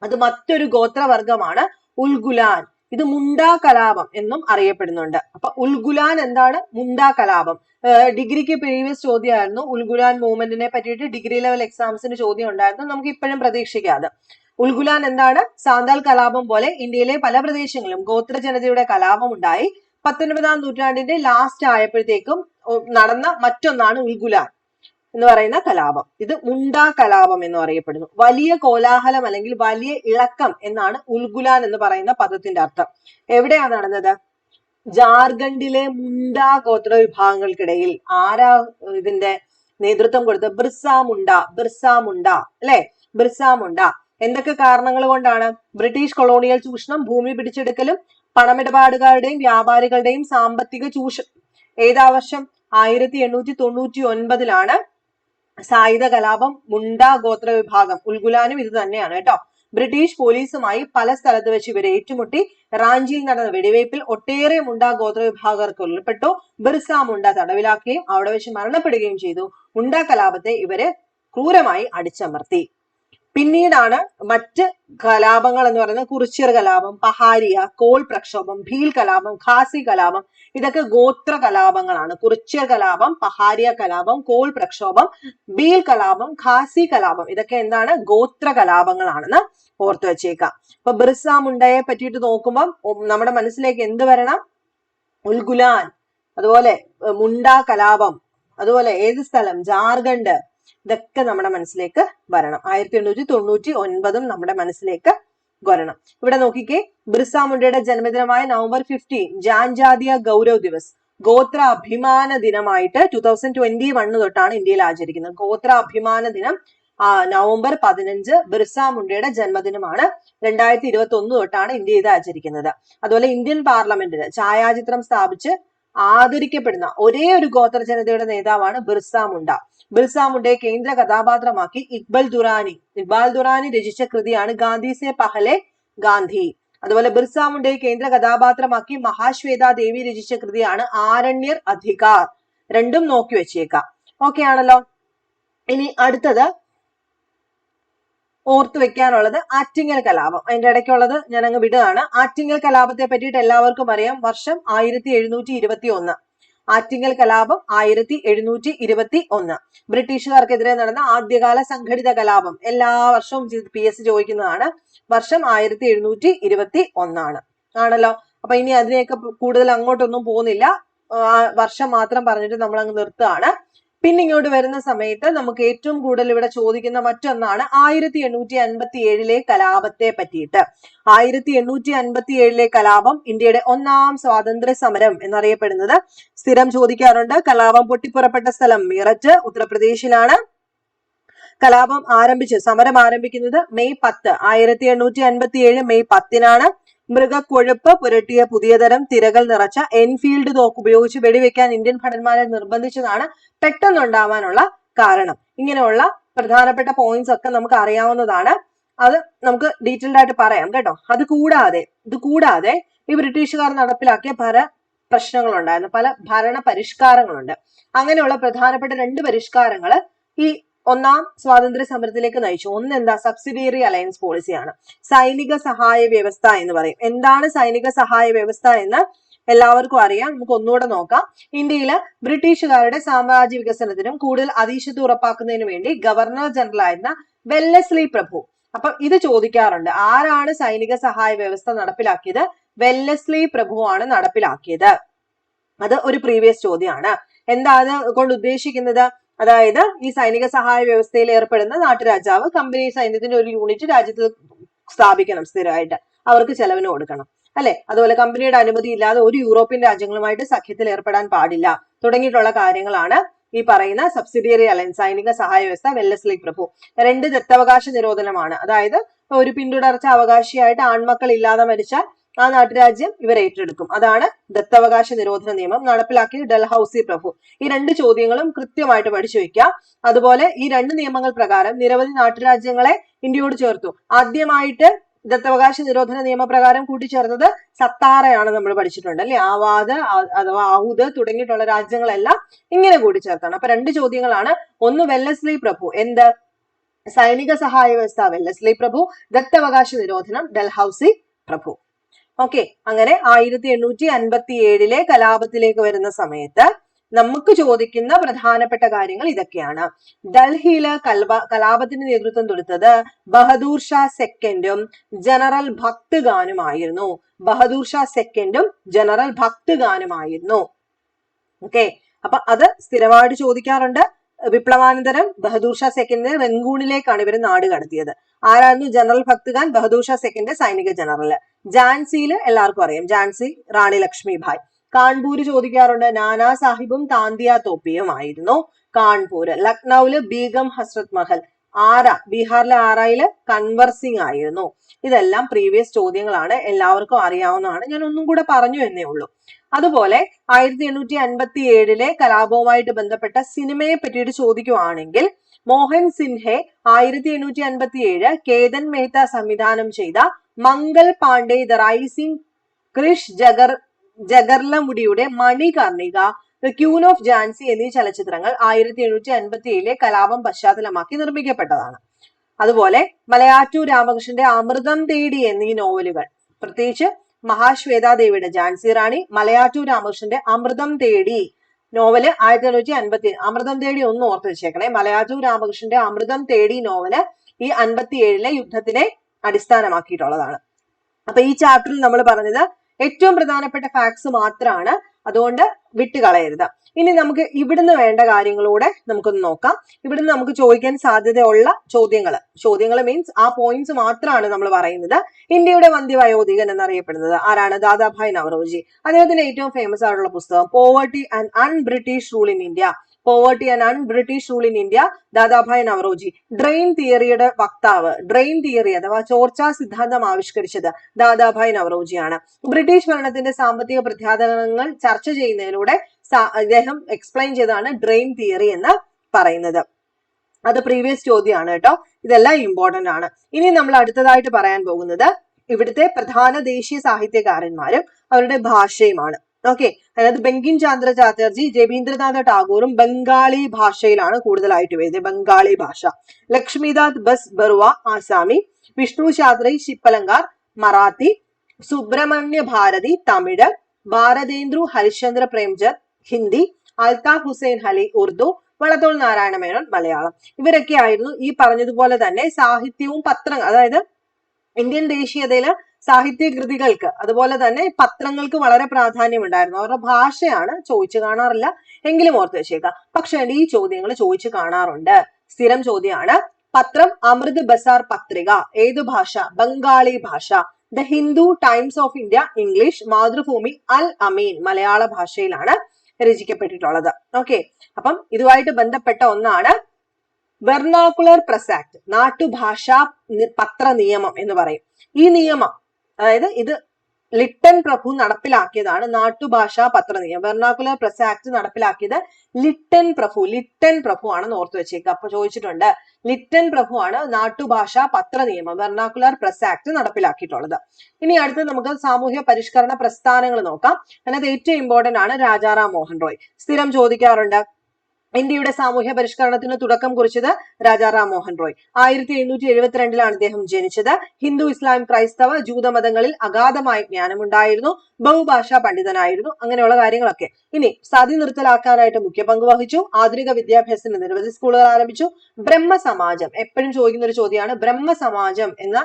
അത് മറ്റൊരു ഗോത്രവർഗമാണ് ഉൽഗുലാൻ. ഇത് മുണ്ടാ കലാപം എന്നും അറിയപ്പെടുന്നുണ്ട്. അപ്പൊ ഉൽഗുലാൻ എന്താണ്? മുണ്ടാ കലാപം. ഡിഗ്രിക്ക് പ്രീവിയസ് ചോദ്യമായിരുന്നു. ഉൽഗുലാൻ മൂവ്മെന്റിനെ പറ്റിയിട്ട് ഡിഗ്രി ലെവൽ എക്സാംസിന് ചോദ്യം ഉണ്ടായിരുന്നു. നമുക്ക് ഇപ്പോഴും പ്രതീക്ഷിക്കാതെ. ഉൽഗുലാൻ എന്താണ്? സാന്താൾ കലാപം പോലെ ഇന്ത്യയിലെ പല പ്രദേശങ്ങളിലും ഗോത്ര ജനതയുടെ കലാപം ഉണ്ടായി. 19ാം നൂറ്റാണ്ടിന്റെ ലാസ്റ്റ് ആയപ്പോഴത്തേക്കും നടന്ന മറ്റൊന്നാണ് ഉൽഗുലാൻ എന്ന് പറയുന്ന കലാപം. ഇത് മുണ്ടാ കലാപം എന്ന് അറിയപ്പെടുന്നു. വലിയ കോലാഹലം അല്ലെങ്കിൽ വലിയ ഇളക്കം എന്നാണ് ഉൽഗുലാൻ എന്ന് പറയുന്ന പദത്തിന്റെ അർത്ഥം. എവിടെയാണ് നടന്നത്? ജാർഖണ്ഡിലെ മുണ്ടാ ഗോത്ര വിഭാഗങ്ങൾക്കിടയിൽ. ആരാ ഇതിന്റെ നേതൃത്വം കൊടുത്തത്? ബിർസ മുണ്ട അല്ലെ? ബിർസ മുണ്ട. എന്തൊക്കെ കാരണങ്ങൾ കൊണ്ടാണ്? ബ്രിട്ടീഷ് കൊളോണിയൽ ചൂഷണം, ഭൂമി പിടിച്ചെടുക്കലും പണമിടപാടുകാരുടെയും വ്യാപാരികളുടെയും സാമ്പത്തിക ചൂഷണം. ഏതാ വർഷം? 1899 സായുധ കലാപം, മുണ്ടാ ഗോത്ര വിഭാഗം. ഉൽഗുലാനും ഇത് തന്നെയാണ് കേട്ടോ. ബ്രിട്ടീഷ് പോലീസുമായി പല സ്ഥലത്ത് വെച്ച് ഇവരെ ഏറ്റുമുട്ടി. റാഞ്ചിയിൽ നടന്ന വെടിവയ്പിൽ ഒട്ടേറെ മുണ്ടാ ഗോത്ര വിഭാഗക്കാർ കൊല്ലപ്പെട്ടു. ബിർസ മുണ്ട തടവിലാക്കുകയും അവിടെ വെച്ച് മരണപ്പെടുകയും ചെയ്തു. മുണ്ടാ കലാപത്തെ ഇവര് ക്രൂരമായി അടിച്ചമർത്തി. പിന്നീടാണ് മറ്റ് കലാപങ്ങൾ എന്ന് പറയുന്നത് കുറിച്യർ കലാപം, പഹാരിയ, കോൾ പ്രക്ഷോഭം, ഭീൽ കലാപം, ഖാസി കലാപം. ഇതൊക്കെ ഗോത്ര കലാപങ്ങളാണ്. കുറിച്യർ കലാപം, പഹാരിയ കലാപം, കോൾ പ്രക്ഷോഭം, ഭീൽ കലാപം, ഖാസി കലാപം. ഇതൊക്കെ എന്താണ്? ഗോത്ര കലാപങ്ങളാണെന്ന് ഓർത്തു വെച്ചേക്കാം. അപ്പൊ ബിർസ മുണ്ടയെ പറ്റിയിട്ട് നോക്കുമ്പോൾ നമ്മുടെ മനസ്സിലേക്ക് എന്ത് വരണം? ഉൽഗുലാൻ, അതുപോലെ മുണ്ടാ കലാപം, അതുപോലെ ഏത് സ്ഥലം? ജാർഖണ്ഡ്. ഇതൊക്കെ നമ്മുടെ മനസ്സിലേക്ക് വരണം. 1899 നമ്മുടെ മനസ്സിലേക്ക് വരണം. ഇവിടെ നോക്കിക്കേ, ബിർസ മുണ്ടയുടെ ജന്മദിനമായ നവംബർ 15 ജാൻജാതിയ ഗൗരവ് ദിവസ്, ഗോത്ര അഭിമാന ദിനമായിട്ട് 2021 തൊട്ടാണ് ഇന്ത്യയിൽ ആചരിക്കുന്നത്. ഗോത്ര അഭിമാന ദിനം നവംബർ 15 ബിർസ മുണ്ടയുടെ ജന്മദിനമാണ്. 2021 തൊട്ടാണ് ഇന്ത്യ ഇത് ആചരിക്കുന്നത്. അതുപോലെ ഇന്ത്യൻ പാർലമെന്റിന് ഛായാചിത്രം സ്ഥാപിച്ച് ആദരിക്കപ്പെടുന്ന ഒരേ ഒരു ഗോത്ര ജനതയുടെ നേതാവാണ് ബിർസ മുണ്ട. ബിർസ മുണ്ടയെ കേന്ദ്ര കഥാപാത്രമാക്കി ഇക്ബാൽ ദുറാനി രചിച്ച കൃതിയാണ് ഗാന്ധി സെ പഹലെ ഗാന്ധി. അതുപോലെ ബിർസ മുണ്ടയെ കേന്ദ്ര കഥാപാത്രമാക്കി മഹാശ്വേത ദേവി രചിച്ച കൃതിയാണ് ആരണ്യർ അധികാർ. രണ്ടും നോക്കി വെച്ചേക്കാം. ഓക്കെ ആണല്ലോ. ഇനി അടുത്തത് ഓർത്തു വെക്കാനുള്ളത് ആറ്റിങ്ങൽ കലാപം. അതിന്റെ ഇടയ്ക്കുള്ളത് ഞാൻ അങ്ങ് വിടുകയാണ്. ആറ്റിങ്ങൽ കലാപത്തെ പറ്റിയിട്ട് എല്ലാവർക്കും അറിയാം. വർഷം 1721. ആറ്റിങ്ങൽ കലാപം 1721. ബ്രിട്ടീഷുകാർക്കെതിരെ നടന്ന ആദ്യകാല സംഘടിത കലാപം. എല്ലാ വർഷവും PS ചോദിക്കുന്നതാണ്. വർഷം 1721 ആണല്ലോ. അപ്പൊ ഇനി അതിനെയൊക്കെ കൂടുതൽ അങ്ങോട്ടൊന്നും പോകുന്നില്ല, വർഷം മാത്രം പറഞ്ഞിട്ട് നമ്മൾ അങ്ങ് നിർത്തുകയാണ്. പിന്നെ ഇങ്ങോട്ട് വരുന്ന സമയത്ത് നമുക്ക് ഏറ്റവും കൂടുതൽ ഇവിടെ ചോദിക്കുന്ന മറ്റൊന്നാണ് 1857 കലാപത്തെ പറ്റിയിട്ട്. 1857 കലാപം ഇന്ത്യയുടെ ഒന്നാം സ്വാതന്ത്ര്യ സമരം എന്നറിയപ്പെടുന്നത്. സ്ഥിരം ചോദിക്കാറുണ്ട്. കലാപം പൊട്ടിപ്പുറപ്പെട്ട സ്ഥലം മീററ്റ്, ഉത്തർപ്രദേശിലാണ്. കലാപം സമരം ആരംഭിക്കുന്നത് മെയ് 10, 1857 മെയ് 10-നാണ്. മൃഗക്കൊഴുപ്പ് പുരട്ടിയ പുതിയതരം തിരകൾ നിറച്ച എൻഫീൽഡ് തോക്ക് ഉപയോഗിച്ച് വെടിവെക്കാൻ ഇന്ത്യൻ ഭടന്മാരെ നിർബന്ധിച്ചതാണ് പെട്ടെന്നുണ്ടാവാനുള്ള കാരണം. ഇങ്ങനെയുള്ള പ്രധാനപ്പെട്ട പോയിന്റ്സ് ഒക്കെ നമുക്ക് അറിയാവുന്നതാണ്. അത് നമുക്ക് ഡീറ്റെയിൽഡ് ആയിട്ട് പറയാം കേട്ടോ. ഇത് കൂടാതെ ഈ ബ്രിട്ടീഷുകാർ നടപ്പിലാക്കിയ പല പ്രശ്നങ്ങളുണ്ടായിരുന്നു, പല ഭരണ പരിഷ്കാരങ്ങളുണ്ട്. അങ്ങനെയുള്ള പ്രധാനപ്പെട്ട 2 പരിഷ്കാരങ്ങൾ ഈ ഒന്നാം സ്വാതന്ത്ര്യ സമരത്തിലേക്ക് നയിച്ചു. ഒന്ന് എന്താ? സബ്സിഡിയറി അലയൻസ് പോളിസിയാണ്. സൈനിക സഹായ വ്യവസ്ഥ എന്ന് പറയും. എന്താണ് സൈനിക സഹായ വ്യവസ്ഥ എന്ന് എല്ലാവർക്കും അറിയാം. നമുക്ക് ഒന്നുകൂടെ നോക്കാം. ഇന്ത്യയില് ബ്രിട്ടീഷുകാരുടെ സാമ്രാജ്യ വികസനത്തിനും കൂടുതൽ അതീശത്വം ഉറപ്പാക്കുന്നതിനു വേണ്ടി ഗവർണർ ജനറൽ ആയിരുന്ന വെല്ലസ്ലി പ്രഭു. അപ്പൊ ഇത് ചോദിക്കാറുണ്ട്. ആരാണ് സൈനിക സഹായ വ്യവസ്ഥ നടപ്പിലാക്കിയത്? വെല്ലസ്ലി പ്രഭുവാണ് നടപ്പിലാക്കിയത്. അത് ഒരു പ്രീവിയസ് ചോദ്യമാണ്. എന്താ അത് കൊണ്ട് ഉദ്ദേശിക്കുന്നത്? അതായത് ഈ സൈനിക സഹായ വ്യവസ്ഥയിൽ ഏർപ്പെടുന്ന നാട്ടുരാജാവ് കമ്പനി സൈന്യത്തിന്റെ ഒരു യൂണിറ്റ് രാജ്യത്ത് സ്ഥാപിക്കണം, സ്ഥിരമായിട്ട് അവർക്ക് ചെലവിന് കൊടുക്കണം, അല്ലെ? അതുപോലെ കമ്പനിയുടെ അനുമതി ഇല്ലാതെ ഒരു യൂറോപ്യൻ രാജ്യങ്ങളുമായിട്ട് സഖ്യത്തിൽ ഏർപ്പെടാൻ പാടില്ല, തുടങ്ങിയിട്ടുള്ള കാര്യങ്ങളാണ് ഈ പറയുന്ന സബ്സിഡിയറി അലയൻസ് സൈനിക സഹായ വ്യവസ്ഥ. വെല്ലസ്ലി പ്രഭു. 2 ദത്തവകാശ നിരോധനമാണ്. അതായത് ഒരു പിന്തുടർച്ച അവകാശിയായിട്ട് ആൺമക്കൾ ഇല്ലാതെ മരിച്ചാൽ ആ നാട്ടുരാജ്യം ഇവർ ഏറ്റെടുക്കും. അതാണ് ദത്തവകാശ നിരോധന നിയമം. നടപ്പിലാക്കിയത് ഡൽഹൌസി പ്രഭു. ഈ 2 ചോദ്യങ്ങളും കൃത്യമായിട്ട് പഠിച്ചു വെക്കുക. അതുപോലെ ഈ 2 നിയമങ്ങൾ പ്രകാരം നിരവധി നാട്ടുരാജ്യങ്ങളെ ഇന്ത്യയോട് ചേർത്തു. ആദ്യമായിട്ട് ദത്തവകാശ നിരോധന നിയമപ്രകാരം കൂട്ടിച്ചേർത്തത് സത്താറയാണ്, നമ്മൾ പഠിച്ചിട്ടുണ്ട് അല്ലെ? ആവാദ് അഥവാ ആഹുദ് തുടങ്ങിയിട്ടുള്ള രാജ്യങ്ങളെല്ലാം ഇങ്ങനെ കൂട്ടിച്ചേർത്താണ്. അപ്പൊ 2 ചോദ്യങ്ങളാണ്. ഒന്ന് വെല്ലസ്ലി പ്രഭു, എന്ത്? സൈനിക സഹായ വ്യവസ്ഥ വെല്ലസ്ലി പ്രഭു, ദത്തവകാശ നിരോധനം ഡൽഹൌസി പ്രഭു. ഓക്കെ, അങ്ങനെ 1857 കലാപത്തിലേക്ക് വരുന്ന സമയത്ത് നമുക്ക് ചോദിക്കുന്ന പ്രധാനപ്പെട്ട കാര്യങ്ങൾ ഇതൊക്കെയാണ്. ഡൽഹിയില് കലാപത്തിന് നേതൃത്വം കൊടുത്തത് ബഹദൂർ ഷാ സെക്കൻഡും ജനറൽ ഭക്ത് ഖാനുമായിരുന്നു. ബഹദൂർ ഷാ സെക്കൻഡും ജനറൽ ഭക്ത് ഖാനുമായിരുന്നു. ഓക്കെ, അപ്പൊ അത് സ്ഥിരമായിട്ട് ചോദിക്കാറുണ്ട്. വിപ്ലവാനന്തരം ബഹദൂർ ഷാ സെക്കൻഡിനെ റങ്കൂണിലേക്കാണ് ഇവർ നാട് കടത്തിയത്. ആരായിരുന്നു ജനറൽ ഭക്ത് ഖാൻ? ബഹദൂർ ഷാ സെക്കൻഡ് സൈനിക ജനറൽ. ഝാൻസിയില് എല്ലാവർക്കും അറിയാം, ഝാൻസി റാണി ലക്ഷ്മിഭായ്. കാൺപൂര് ചോദിക്കാറുണ്ട്. നാനാ സാഹിബും താന്തിയ തോപ്പിയും ആയിരുന്നു കാൺപൂര്. ലക്നൌവില് ബീഗം ഹസ്രത് മഹൽ. ബീഹാറിലെ ആറയില് കൻവർ സിംഗ് ആയിരുന്നു. ഇതെല്ലാം പ്രീവിയസ് ചോദ്യങ്ങളാണ്, എല്ലാവർക്കും അറിയാവുന്നതാണ്. ഞാൻ ഒന്നും കൂടെ പറഞ്ഞു എന്നേ ഉള്ളൂ. അതുപോലെ 1857 കലാപവുമായിട്ട് ബന്ധപ്പെട്ട സിനിമയെ പറ്റിയിട്ട് ചോദിക്കുവാണെങ്കിൽ മോഹൻ സിൻഹെ 1857 കേതൻ മെഹ്ത സംവിധാനം ചെയ്ത മംഗൾ പാണ്ഡെ ദ റൈസിംഗ് ക്രിഷ് ജഗർലമുടിയുടെ Manikarnika, the queen of Jhansi എന്നീ ചലച്ചിത്രങ്ങൾ 1857 കലാപം പശ്ചാത്തലമാക്കി നിർമ്മിക്കപ്പെട്ടതാണ്. അതുപോലെ മലയാറ്റൂർ രാമകൃഷ്ണന്റെ അമൃതം തേടി എന്നീ നോവലുകൾ, പ്രത്യേകിച്ച് മഹാശ്വേതാദേവിയുടെ ഝാൻസി റാണി, മലയാറ്റൂർ രാമകൃഷ്ണന്റെ അമൃതം തേടി നോവല് 1850. അമൃതം തേടി ഒന്ന് ഓർത്ത് വെച്ചേക്കണേ. മലയാറ്റൂർ രാമകൃഷ്ണന്റെ അമൃതം തേടി നോവല് ഈ 57 യുദ്ധത്തിനെ അടിസ്ഥാനമാക്കിയിട്ടുള്ളതാണ്. അപ്പൊ ഈ ചാപ്റ്ററിൽ നമ്മൾ പറഞ്ഞത് ഏറ്റവും പ്രധാനപ്പെട്ട ഫാക്ട്സ് മാത്രമാണ്, അതുകൊണ്ട് വിട്ടുകളയരുത്. ഇനി നമുക്ക് ഇവിടുന്ന് വേണ്ട കാര്യങ്ങളൂടെ നമുക്കൊന്ന് നോക്കാം. ഇവിടുന്ന് നമുക്ക് ചോദിക്കാൻ സാധ്യതയുള്ള ചോദ്യങ്ങൾ മീൻസ് ആ പോയിന്റ്സ് മാത്രമാണ് നമ്മൾ പറയുന്നത്. ഇന്ത്യയുടെ വന്ധ്യവയോധികൻ എന്നറിയപ്പെടുന്നത് ആരാണ്? ദാദാഭായ് നവറോജി. അദ്ദേഹത്തിന്റെ ഏറ്റവും ഫേമസ് ആയിട്ടുള്ള പുസ്തകം poverty and un-British rule in India. Poverty and un-British rule in India, Dadabhai Naoroji. Drain തിയറിയുടെ വക്താവ്, ഡ്രെയിൻ തിയറി അഥവാ ചോർച്ചാ സിദ്ധാന്തം ആവിഷ്കരിച്ചത് ദാദാഭായ് നവറോജിയാണ്. ബ്രിട്ടീഷ് ഭരണത്തിന്റെ സാമ്പത്തിക പ്രത്യാഘാതങ്ങൾ ചർച്ച ചെയ്യുന്നതിലൂടെ അദ്ദേഹം എക്സ്പ്ലെയിൻ ചെയ്തതാണ് ഡ്രെയിൻ തിയറി എന്ന് പറയുന്നത്. അത് പ്രീവിയസ് ചോദ്യമാണ് കേട്ടോ. ഇതെല്ലാം ഇമ്പോർട്ടന്റ് ആണ്. ഇനി നമ്മൾ അടുത്തതായിട്ട് പറയാൻ പോകുന്നത് ഇവിടുത്തെ പ്രധാന ദേശീയ സാഹിത്യകാരന്മാരും അവരുടെ ഭാഷയുമാണ്. ഓക്കെ, അതായത് ബങ്കിം ചന്ദ്ര ചാറ്റർജി, രവീന്ദ്രനാഥ ടാഗോറും ബംഗാളി ഭാഷയിലാണ് കൂടുതലായിട്ട് എഴുതിയത്, ബംഗാളി ഭാഷ. ലക്ഷ്മിദാസ് ബസ് ബറുവ ആസാമി, വിഷ്ണു ശാസ്ത്രി ശിപ്പലങ്കാർ മറാത്തി, സുബ്രഹ്മണ്യ ഭാരതി തമിഴ്, ഭാരതേന്ദ്രു ഹരിശ്ചന്ദ്ര പ്രേംചന്ദ് ഹിന്ദി, അൽതാഫ് ഹുസൈൻ അലി ഉറുദു, വള്ളത്തോൾ നാരായണ മേനോൻ മലയാളം. ഇവരൊക്കെ ആയിരുന്നു ഈ പറഞ്ഞതുപോലെ തന്നെ സാഹിത്യവും പത്രങ്ങൾ, അതായത് ഇന്ത്യൻ ദേശീയതയില് സാഹിത്യകൃതികൾക്ക് അതുപോലെ തന്നെ പത്രങ്ങൾക്ക് വളരെ പ്രാധാന്യം ഉണ്ടായിരുന്നു. അവരുടെ ഭാഷയാണ് ചോദിച്ചു കാണാറില്ല, എങ്കിലും ഓർത്ത് വെച്ചേക്കാം. പക്ഷേ ഈ ചോദ്യങ്ങൾ ചോദിച്ചു കാണാറുണ്ട്. സ്ഥിരം ചോദ്യമാണ്. പത്രം അമൃത് ബസാർ പത്രിക ഏത് ഭാഷ? ബംഗാളി ഭാഷ. The Hindu, Times of India English, Mathrubhumi Al Ameen മലയാള ഭാഷയിലാണ് രചിക്കപ്പെട്ടിട്ടുള്ളത്. ഓക്കെ, അപ്പം ഇതുമായിട്ട് ബന്ധപ്പെട്ട ഒന്നാണ് വെർണാക്കുലർ പ്രസ് ആക്ട്, നാട്ടുഭാഷാ പത്ര നിയമം എന്ന് പറയും. ഈ നിയമം, അതായത് ഇത് ലിട്ടൻ പ്രഭു നടപ്പിലാക്കിയതാണ് നാട്ടുഭാഷാ പത്ര നിയമം. വെർണാക്കുലർ പ്രസ് ആക്ട് നടപ്പിലാക്കിയത് ലിട്ടൻ പ്രഭു ആണെന്ന് ഓർത്തു വെച്ചേക്കുക. അപ്പൊ ചോദിച്ചിട്ടുണ്ട്, ലിട്ടൻ പ്രഭു ആണ് നാട്ടുഭാഷാ പത്ര നിയമം വെർണാക്കുലർ പ്രസ് ആക്ട് നടപ്പിലാക്കിയിട്ടുള്ളത്. ഇനി അടുത്ത് നമുക്ക് സാമൂഹ്യ പരിഷ്കരണ പ്രസ്ഥാനങ്ങൾ നോക്കാം. അതിനകത്ത് ഏറ്റവും ഇമ്പോർട്ടന്റ് ആണ് രാജാറാം മോഹൻ റോയ്. സ്ഥിരം ചോദിക്കാറുണ്ട്. ഇന്ത്യയുടെ സാമൂഹ്യ പരിഷ്കരണത്തിന് തുടക്കം കുറിച്ചത് രാജാറാം മോഹൻ റോയ്. 1772 അദ്ദേഹം ജനിച്ചത്. ഹിന്ദു, ഇസ്ലാം, ക്രൈസ്തവ, ജൂതമതങ്ങളിൽ അഗാധമായ ജ്ഞാനമുണ്ടായിരുന്നു. ബഹുഭാഷാ പണ്ഡിതനായിരുന്നു. അങ്ങനെയുള്ള കാര്യങ്ങളൊക്കെ. ഇനി സതി നിർത്തലാക്കാനായിട്ട് മുഖ്യ പങ്ക് വഹിച്ചു. ആധുനിക വിദ്യാഭ്യാസത്തിന് നിരവധി സ്കൂളുകൾ ആരംഭിച്ചു. ബ്രഹ്മസമാജം, എപ്പോഴും ചോദിക്കുന്ന ഒരു ചോദ്യമാണ്. ബ്രഹ്മസമാജം എന്ന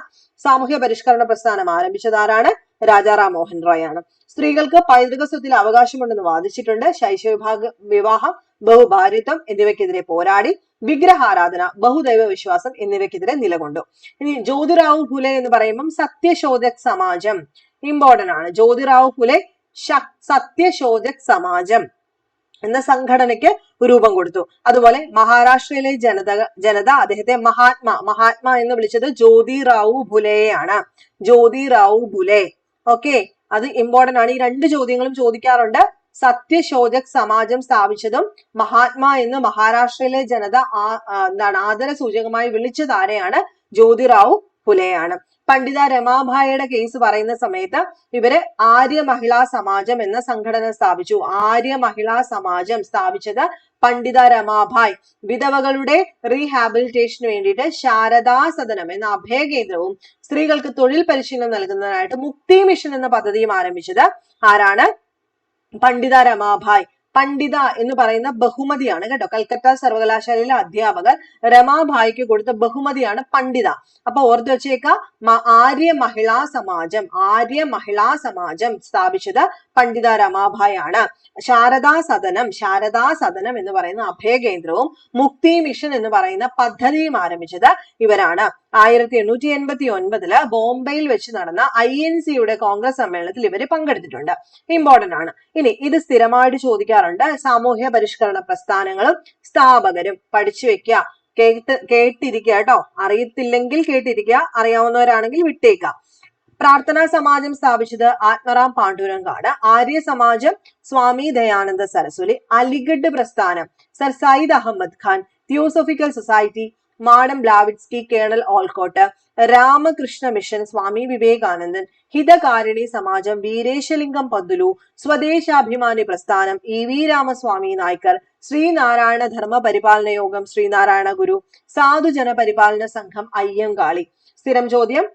സാമൂഹ്യ പരിഷ്കരണ പ്രസ്ഥാനം ആരംഭിച്ചത് ആരാണ്? രാജാറാം മോഹൻ റോയ് ആണ്. സ്ത്രീകൾക്ക് പൈതൃക സ്വത്തിൽ അവകാശമുണ്ടെന്ന് വാദിച്ചിട്ടുണ്ട്. ശൈശവ വിവാഹം, ബഹുഭാര്യത്വം എന്നിവയ്ക്കെതിരെ പോരാടി. വിഗ്രഹാരാധന, ബഹുദൈവ വിശ്വാസം എന്നിവയ്ക്കെതിരെ നിലകൊണ്ടു. ഇനി ജ്യോതിറാവു ഫുലെ എന്ന് പറയുമ്പം സത്യശോധക് സമാജം ഇമ്പോർട്ടന്റ് ആണ്. ജ്യോതിറാവു ഫുലെ സത്യശോധക് സമാജം എന്ന സംഘടനയ്ക്ക് രൂപം കൊടുത്തു. അതുപോലെ മഹാരാഷ്ട്രയിലെ ജനത അദ്ദേഹത്തെ മഹാത്മാ എന്ന് വിളിച്ചത് ജ്യോതിറാവു ഫുലെയാണ്. ജ്യോതിറാവു ഫുലെ. ഓക്കെ, അത് ഇമ്പോർട്ടന്റ് ആണ്. ഈ രണ്ട് ചോദ്യങ്ങളും ചോദിക്കാറുണ്ട്. സത്യശോധക് സമാജം സ്ഥാപിച്ചതും മഹാത്മാ എന്ന് മഹാരാഷ്ട്രയിലെ ജനത ആദര സൂചകമായി വിളിച്ചത് ആരെയാണ്? ജ്യോതിറാവു ഫുലെയാണ്. പണ്ഡിത രമാഭായിയുടെ കേസ് പറയുന്ന സമയത്ത് ഇവര് ആര്യ മഹിളാ സമാജം എന്ന സംഘടന സ്ഥാപിച്ചു. ആര്യ മഹിളാ സമാജം സ്ഥാപിച്ചത് പണ്ഡിത രമാഭായ്. വിധവകളുടെ റീഹാബിലിറ്റേഷന് വേണ്ടിയിട്ട് ശാരദാ സദനം എന്ന അഭയകേന്ദ്രവും സ്ത്രീകൾക്ക് തൊഴിൽ പരിശീലനം നൽകുന്നതിനായിട്ട് മുക്തി മിഷൻ എന്ന പദ്ധതിയും ആരംഭിച്ചത് ആരാണ്? പണ്ഡിത രമാഭായ്. പണ്ഡിത എന്ന് പറയുന്ന ബഹുമതിയാണ് കേട്ടോ. കൽക്കട്ട സർവകലാശാലയിലെ അധ്യാപകർ രമാഭായിക്ക് കൊടുത്ത ബഹുമതിയാണ് പണ്ഡിത. അപ്പൊ ഓർത്തു വെച്ചേക്ക, ആര്യ മഹിളാ സമാജം സ്ഥാപിച്ചത് പണ്ഡിത രമാഭായ് ആണ്. ശാരദാ സദനം എന്ന് പറയുന്ന അഭയകേന്ദ്രവും മുക്തി മിഷൻ എന്ന് പറയുന്ന പദ്ധതിയും ആരംഭിച്ചത് ഇവരാണ്. 1889 ബോംബെയിൽ വെച്ച് നടന്ന INC-യുടെ കോൺഗ്രസ് സമ്മേളനത്തിൽ ഇവര് പങ്കെടുത്തിട്ടുണ്ട്. ഇമ്പോർട്ടന്റ് ആണ്. ഇനി ഇത് സ്ഥിരമായിട്ട് ചോദിക്കാറുണ്ട്. സാമൂഹ്യ പരിഷ്കരണ പ്രസ്ഥാനങ്ങളും സ്ഥാപകരും പഠിച്ചു വെക്കുക. കേട്ടിരിക്കുക കേട്ടോ. അറിയത്തില്ലെങ്കിൽ കേട്ടിരിക്കുക, അറിയാവുന്നവരാണെങ്കിൽ വിട്ടേക്കാം. പ്രാർത്ഥനാ സമാജം സ്ഥാപിച്ചത് ആത്മറാം പാണ്ഡുരംഗാണ്. ആര്യ സമാജം സ്വാമി ദയാനന്ദ സരസ്വതി. അലിഗഡ് പ്രസ്ഥാനം sir Syed Ahmed Khan. Theosophical society madam Blavatsky, colonel Olcott. Ramakrishna mission Swami Vivekanandan. Hitakarini Samajam Veeresalingam Pantulu. Swadeshabhimani പ്രസ്ഥാനം EV രാമസ്വാമി നായ്ക്കർ. ശ്രീനാരായണ ധർമ്മ പരിപാലന യോഗം ശ്രീനാരായണ ഗുരു. സാധുജന പരിപാലന സംഘം അയ്യങ്കാളി. സ്ഥിരം ചോദ്യം.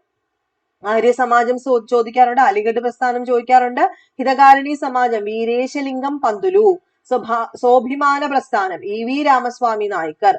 ആര്യ സമാജം ചോദിക്കാറുണ്ട്. അലിഗഡ് പ്രസ്ഥാനം ചോദിക്കാറുണ്ട്. ഹിതകാരിണി സമാജം വീരേശലിംഗം പന്തുലു. സ്വാഭിമാന പ്രസ്ഥാനം EV രാമസ്വാമി നായ്ക്കർ.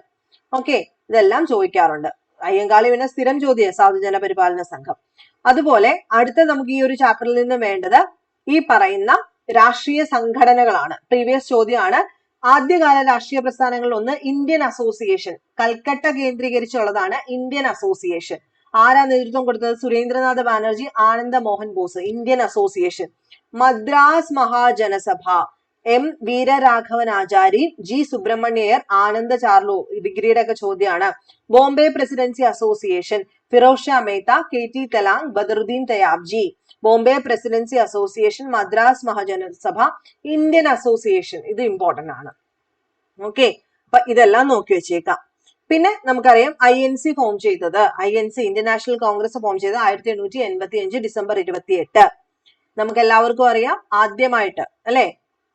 ഓക്കെ, ഇതെല്ലാം ചോദിക്കാറുണ്ട്. അയ്യങ്കാളി പിന്നെ സ്ഥിരം ചോദ്യം, സാധുജന പരിപാലന സംഘം. അതുപോലെ അടുത്ത നമുക്ക് ഈ ഒരു ചാപ്റ്ററിൽ നിന്ന് വേണ്ടത് ഈ പറയുന്ന രാഷ്ട്രീയ സംഘടനകളാണ്. പ്രീവിയസ് ചോദ്യമാണ്. ആദ്യകാല രാഷ്ട്രീയ പ്രസ്ഥാനങ്ങളിൽ ഒന്ന് ഇന്ത്യൻ അസോസിയേഷൻ. കൽക്കട്ട കേന്ദ്രീകരിച്ചുള്ളതാണ് ഇന്ത്യൻ അസോസിയേഷൻ. ആരാ നേതൃത്വം കൊടുത്തത്? Surendranath Banerjee, Ananda Mohan Bose. Indian association. Madras Mahajana Sabha M Veeraraghavan Achari, G Subramaniar, Ananda Charlu. ഡിഗ്രിയുടെ ഒക്കെ ചോദ്യമാണ്. Bombay presidency association Pheroze Shah Mehta, KT Telang, Badruddin Tyabji. Bombay presidency association, Madras Mahajana Sabha, Indian association. ഇത് ഇമ്പോർട്ടന്റ് ആണ്. ഓക്കെ, അപ്പൊ ഇതെല്ലാം നോക്കി വെച്ചേക്കാം. പിന്നെ നമുക്കറിയാം INC ഫോം ചെയ്തത്, INC Indian National Congress form ചെയ്തത് 1885 ഡിസംബർ 28. നമുക്ക് എല്ലാവർക്കും അറിയാം. ആദ്യമായിട്ട് അല്ലെ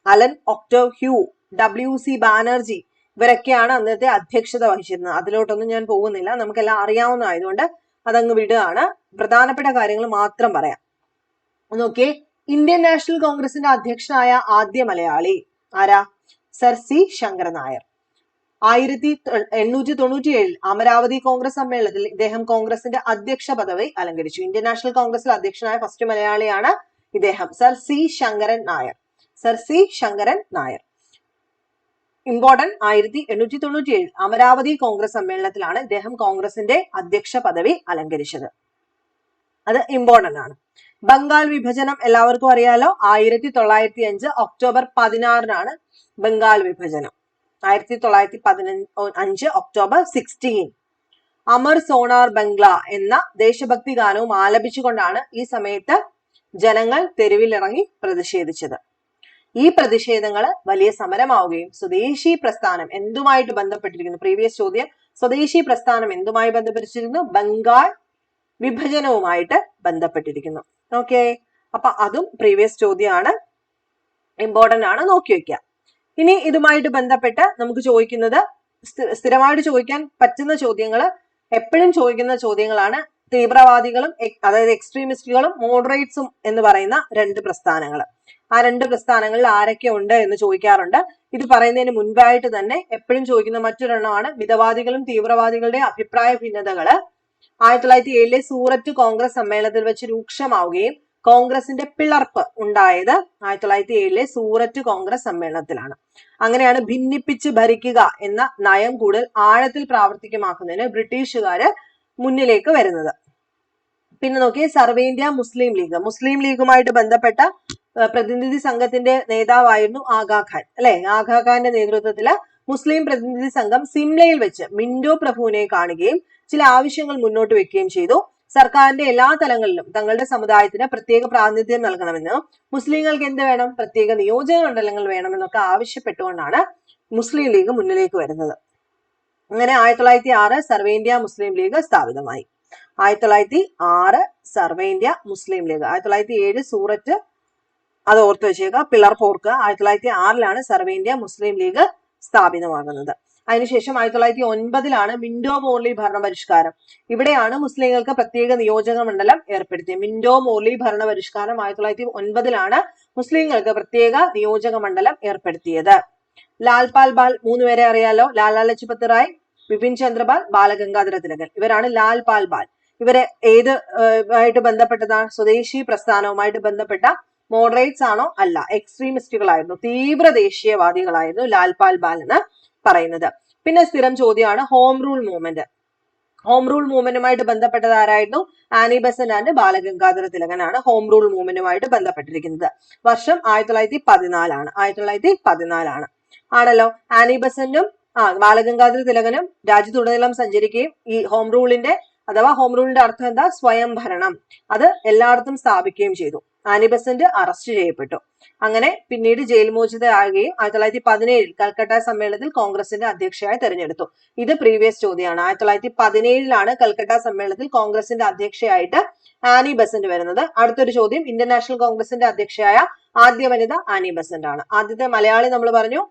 അലൻ ഒക്ടോവ് ഹ്യൂ, WC ബാനർജി ഇവരൊക്കെയാണ് അന്നത്തെ അധ്യക്ഷത വഹിച്ചിരുന്നത്. അതിലോട്ടൊന്നും ഞാൻ പോകുന്നില്ല, നമുക്കെല്ലാം അറിയാവുന്നതായതുകൊണ്ട് അതങ്ങ് വിടുകയാണ്. പ്രധാനപ്പെട്ട കാര്യങ്ങൾ മാത്രം പറയാം. നോക്കിയേ, ഇന്ത്യൻ നാഷണൽ കോൺഗ്രസിന്റെ അധ്യക്ഷനായ ആദ്യ മലയാളി ആരാ? Sir C Sankaran Nair. 1897 അമരാവതി കോൺഗ്രസ് സമ്മേളനത്തിൽ ഇദ്ദേഹം കോൺഗ്രസിന്റെ അധ്യക്ഷ പദവി അലങ്കരിച്ചു. ഇന്ത്യൻ നാഷണൽ കോൺഗ്രസിൽ അധ്യക്ഷനായ ഫസ്റ്റ് മലയാളിയാണ് ഇദ്ദേഹം, സർ സി ശങ്കരൻ നായർ. സർ സി ശങ്കരൻ നായർ. ഇമ്പോർട്ടന്റ്, 1897 അമരാവതി കോൺഗ്രസ് സമ്മേളനത്തിലാണ് ഇദ്ദേഹം കോൺഗ്രസിന്റെ അധ്യക്ഷ പദവി അലങ്കരിച്ചത്. അത് ഇമ്പോർട്ടന്റ് ആണ്. ബംഗാൾ വിഭജനം എല്ലാവർക്കും അറിയാലോ. 1905 ഒക്ടോബർ 16 ബംഗാൾ വിഭജനം. 1905 ഒക്ടോബർ 16. അമർ സോണാർ ബംഗ്ല എന്ന ദേശഭക്തി ഗാനവും ആലപിച്ചുകൊണ്ടാണ് ഈ സമയത്ത് ജനങ്ങൾ തെരുവിലിറങ്ങി പ്രതിഷേധിച്ചത്. ഈ പ്രതിഷേധങ്ങൾ വലിയ സമരമാവുകയും സ്വദേശി പ്രസ്ഥാനം എന്തുമായിട്ട് ബന്ധപ്പെട്ടിരിക്കുന്നു? പ്രീവിയസ് ചോദ്യം, സ്വദേശി പ്രസ്ഥാനം എന്തുമായി ബന്ധപ്പെട്ടിരിക്കുന്നു? ബംഗാൾ വിഭജനവുമായിട്ട് ബന്ധപ്പെട്ടിരിക്കുന്നു. ഓക്കെ, അപ്പൊ അതും പ്രീവിയസ് ചോദ്യമാണ്, ഇമ്പോർട്ടന്റ് ആണ്, നോക്കി വെക്കുക. ഇനി ഇതുമായിട്ട് ബന്ധപ്പെട്ട് നമുക്ക് ചോദിക്കുന്നത്, സ്ഥിരമായിട്ട് ചോദിക്കാൻ പറ്റുന്ന ചോദ്യങ്ങൾ, എപ്പോഴും ചോദിക്കുന്ന ചോദ്യങ്ങളാണ് തീവ്രവാദികളും അതായത് എക്സ്ട്രീമിസ്റ്റുകളും മോഡറേറ്റ്സും എന്ന് പറയുന്ന രണ്ട് പ്രസ്ഥാനങ്ങൾ. ആ രണ്ട് പ്രസ്ഥാനങ്ങളിൽ ആരൊക്കെ ഉണ്ട് എന്ന് ചോദിക്കാറുണ്ട്. ഇത് പറയുന്നതിന് മുൻപായിട്ട് തന്നെ എപ്പോഴും ചോദിക്കുന്ന മറ്റൊരെണ്ണമാണ് മിതവാദികളും തീവ്രവാദികളുടെ അഭിപ്രായ ഭിന്നതകള് 1907 സൂററ്റ് കോൺഗ്രസ് സമ്മേളനത്തിൽ വെച്ച് രൂക്ഷമാവുകയും കോൺഗ്രസിന്റെ പിളർപ്പ് ഉണ്ടായത് 1907 സൂററ്റ് കോൺഗ്രസ് സമ്മേളനത്തിലാണ്. അങ്ങനെയാണ് ഭിന്നിപ്പിച്ച് ഭരിക്കുക എന്ന നയം കൂടുതൽ ആഴത്തിൽ പ്രാവർത്തികമാക്കുന്നതിന് ബ്രിട്ടീഷുകാര് മുന്നിലേക്ക് വരുന്നത്. പിന്നെ നോക്കിയേ, സർവേന്ത്യ മുസ്ലിം ലീഗ്. മുസ്ലിം ലീഗുമായിട്ട് ബന്ധപ്പെട്ട പ്രതിനിധി സംഘത്തിന്റെ നേതാവായിരുന്നു ആഗാഖാൻ, അല്ലെ? ആഗാഖാന്റെ നേതൃത്വത്തില് മുസ്ലിം പ്രതിനിധി സംഘം സിംലയിൽ വെച്ച് മിന്റോ പ്രഭുവിനെ കാണുകയും ചില ആവശ്യങ്ങൾ മുന്നോട്ട് വെക്കുകയും ചെയ്തു. സർക്കാരിന്റെ എല്ലാ തലങ്ങളിലും തങ്ങളുടെ സമുദായത്തിന് പ്രത്യേക പ്രാതിനിധ്യം നൽകണമെന്ന്, മുസ്ലിങ്ങൾക്ക് എന്ത് വേണം, പ്രത്യേക നിയോജക മണ്ഡലങ്ങൾ വേണമെന്നൊക്കെ ആവശ്യപ്പെട്ടുകൊണ്ടാണ് മുസ്ലിം ലീഗ് മുന്നിലേക്ക് വരുന്നത്. അങ്ങനെ 1906 സർവേന്ത്യ മുസ്ലിം ലീഗ് സ്ഥാപിതമായി. 1906 സർവേന്ത്യ മുസ്ലിം ലീഗ്. 1907 സൂററ്റ്, അത് ഓർത്ത് വെച്ചേക്കുക, പിളർപ്പ് ഓർക്കുക. 1906 സർവേന്ത്യ മുസ്ലിം ലീഗ് സ്ഥാപിതമാകുന്നത്. അതിനുശേഷം 1909 മിന്റോ മോർലി ഭരണപരിഷ്കാരം. ഇവിടെയാണ് മുസ്ലിങ്ങൾക്ക് പ്രത്യേക നിയോജക മണ്ഡലം ഏർപ്പെടുത്തിയത്. മിന്റോ മോർലി ഭരണപരിഷ്കാരം 1909 മുസ്ലിങ്ങൾക്ക് പ്രത്യേക നിയോജക മണ്ഡലം ഏർപ്പെടുത്തിയത്. ലാൽപാൽ ബാൽ, 3 പേരെ അറിയാലോ, ലാലാ ലജ്പത് റായ്, ബിപിൻ ചന്ദ്രപാൽ, ബാലഗംഗാധര തിലകൻ. ഇവരാണ് ലാൽപാൽ ബാൽ. ഇവരെ ഏത് ആയിട്ട് ബന്ധപ്പെട്ടതാണ്? സ്വദേശി പ്രസ്ഥാനവുമായിട്ട് ബന്ധപ്പെട്ട മോഡറേറ്റ്സ് ആണോ? അല്ല, എക്സ്ട്രീമിസ്റ്റുകളായിരുന്നു, തീവ്ര ദേശീയവാദികളായിരുന്നു ലാൽപാൽ ബാൽ എന്ന് പറയുന്നത്. പിന്നെ സ്ഥിരം ചോദ്യമാണ് home rule movement. Home rule മൂവ്മെന്റുമായിട്ട് ബന്ധപ്പെട്ടത് ആരായിരുന്നു? ആനി ബസന്റ് ആൻഡ് ബാലഗംഗാധര തിലകനാണ് ഹോം റൂൾ മൂവ്മെന്റുമായിട്ട് ബന്ധപ്പെട്ടിരിക്കുന്നത്. വർഷം 1914 1914 ആണല്ലോ. ആനി ബസന്റും ബാലഗംഗാധര തിലകനും രാജ്യത്തുടനീളം സഞ്ചരിക്കുകയും ഈ ഹോം റൂളിന്റെ അർത്ഥം എന്താ? സ്വയം ഭരണം, അത് എല്ലായിടത്തും സ്ഥാപിക്കുകയും ചെയ്തു. ആനി ബസന്റ് അറസ്റ്റ് ചെയ്യപ്പെട്ടു. അങ്ങനെ പിന്നീട് ജയിൽ മോചിതയാകുകയും 1917 കൽക്കട്ട സമ്മേളനത്തിൽ കോൺഗ്രസിന്റെ അധ്യക്ഷയായി തെരഞ്ഞെടുത്തു. ഇത് പ്രീവിയസ് ചോദ്യമാണ്. 1917 കൽക്കട്ട സമ്മേളനത്തിൽ കോൺഗ്രസിന്റെ അധ്യക്ഷയായിട്ട് ആനി ബസന്റ് വരുന്നത്. അടുത്തൊരു ചോദ്യം, ഇന്ത്യൻ നാഷണൽ കോൺഗ്രസിന്റെ അധ്യക്ഷയായ ആദ്യ വനിത ആനി ബസന്റ് ആണ്. ആദ്യത്തെ മലയാളി നമ്മൾ പറഞ്ഞു,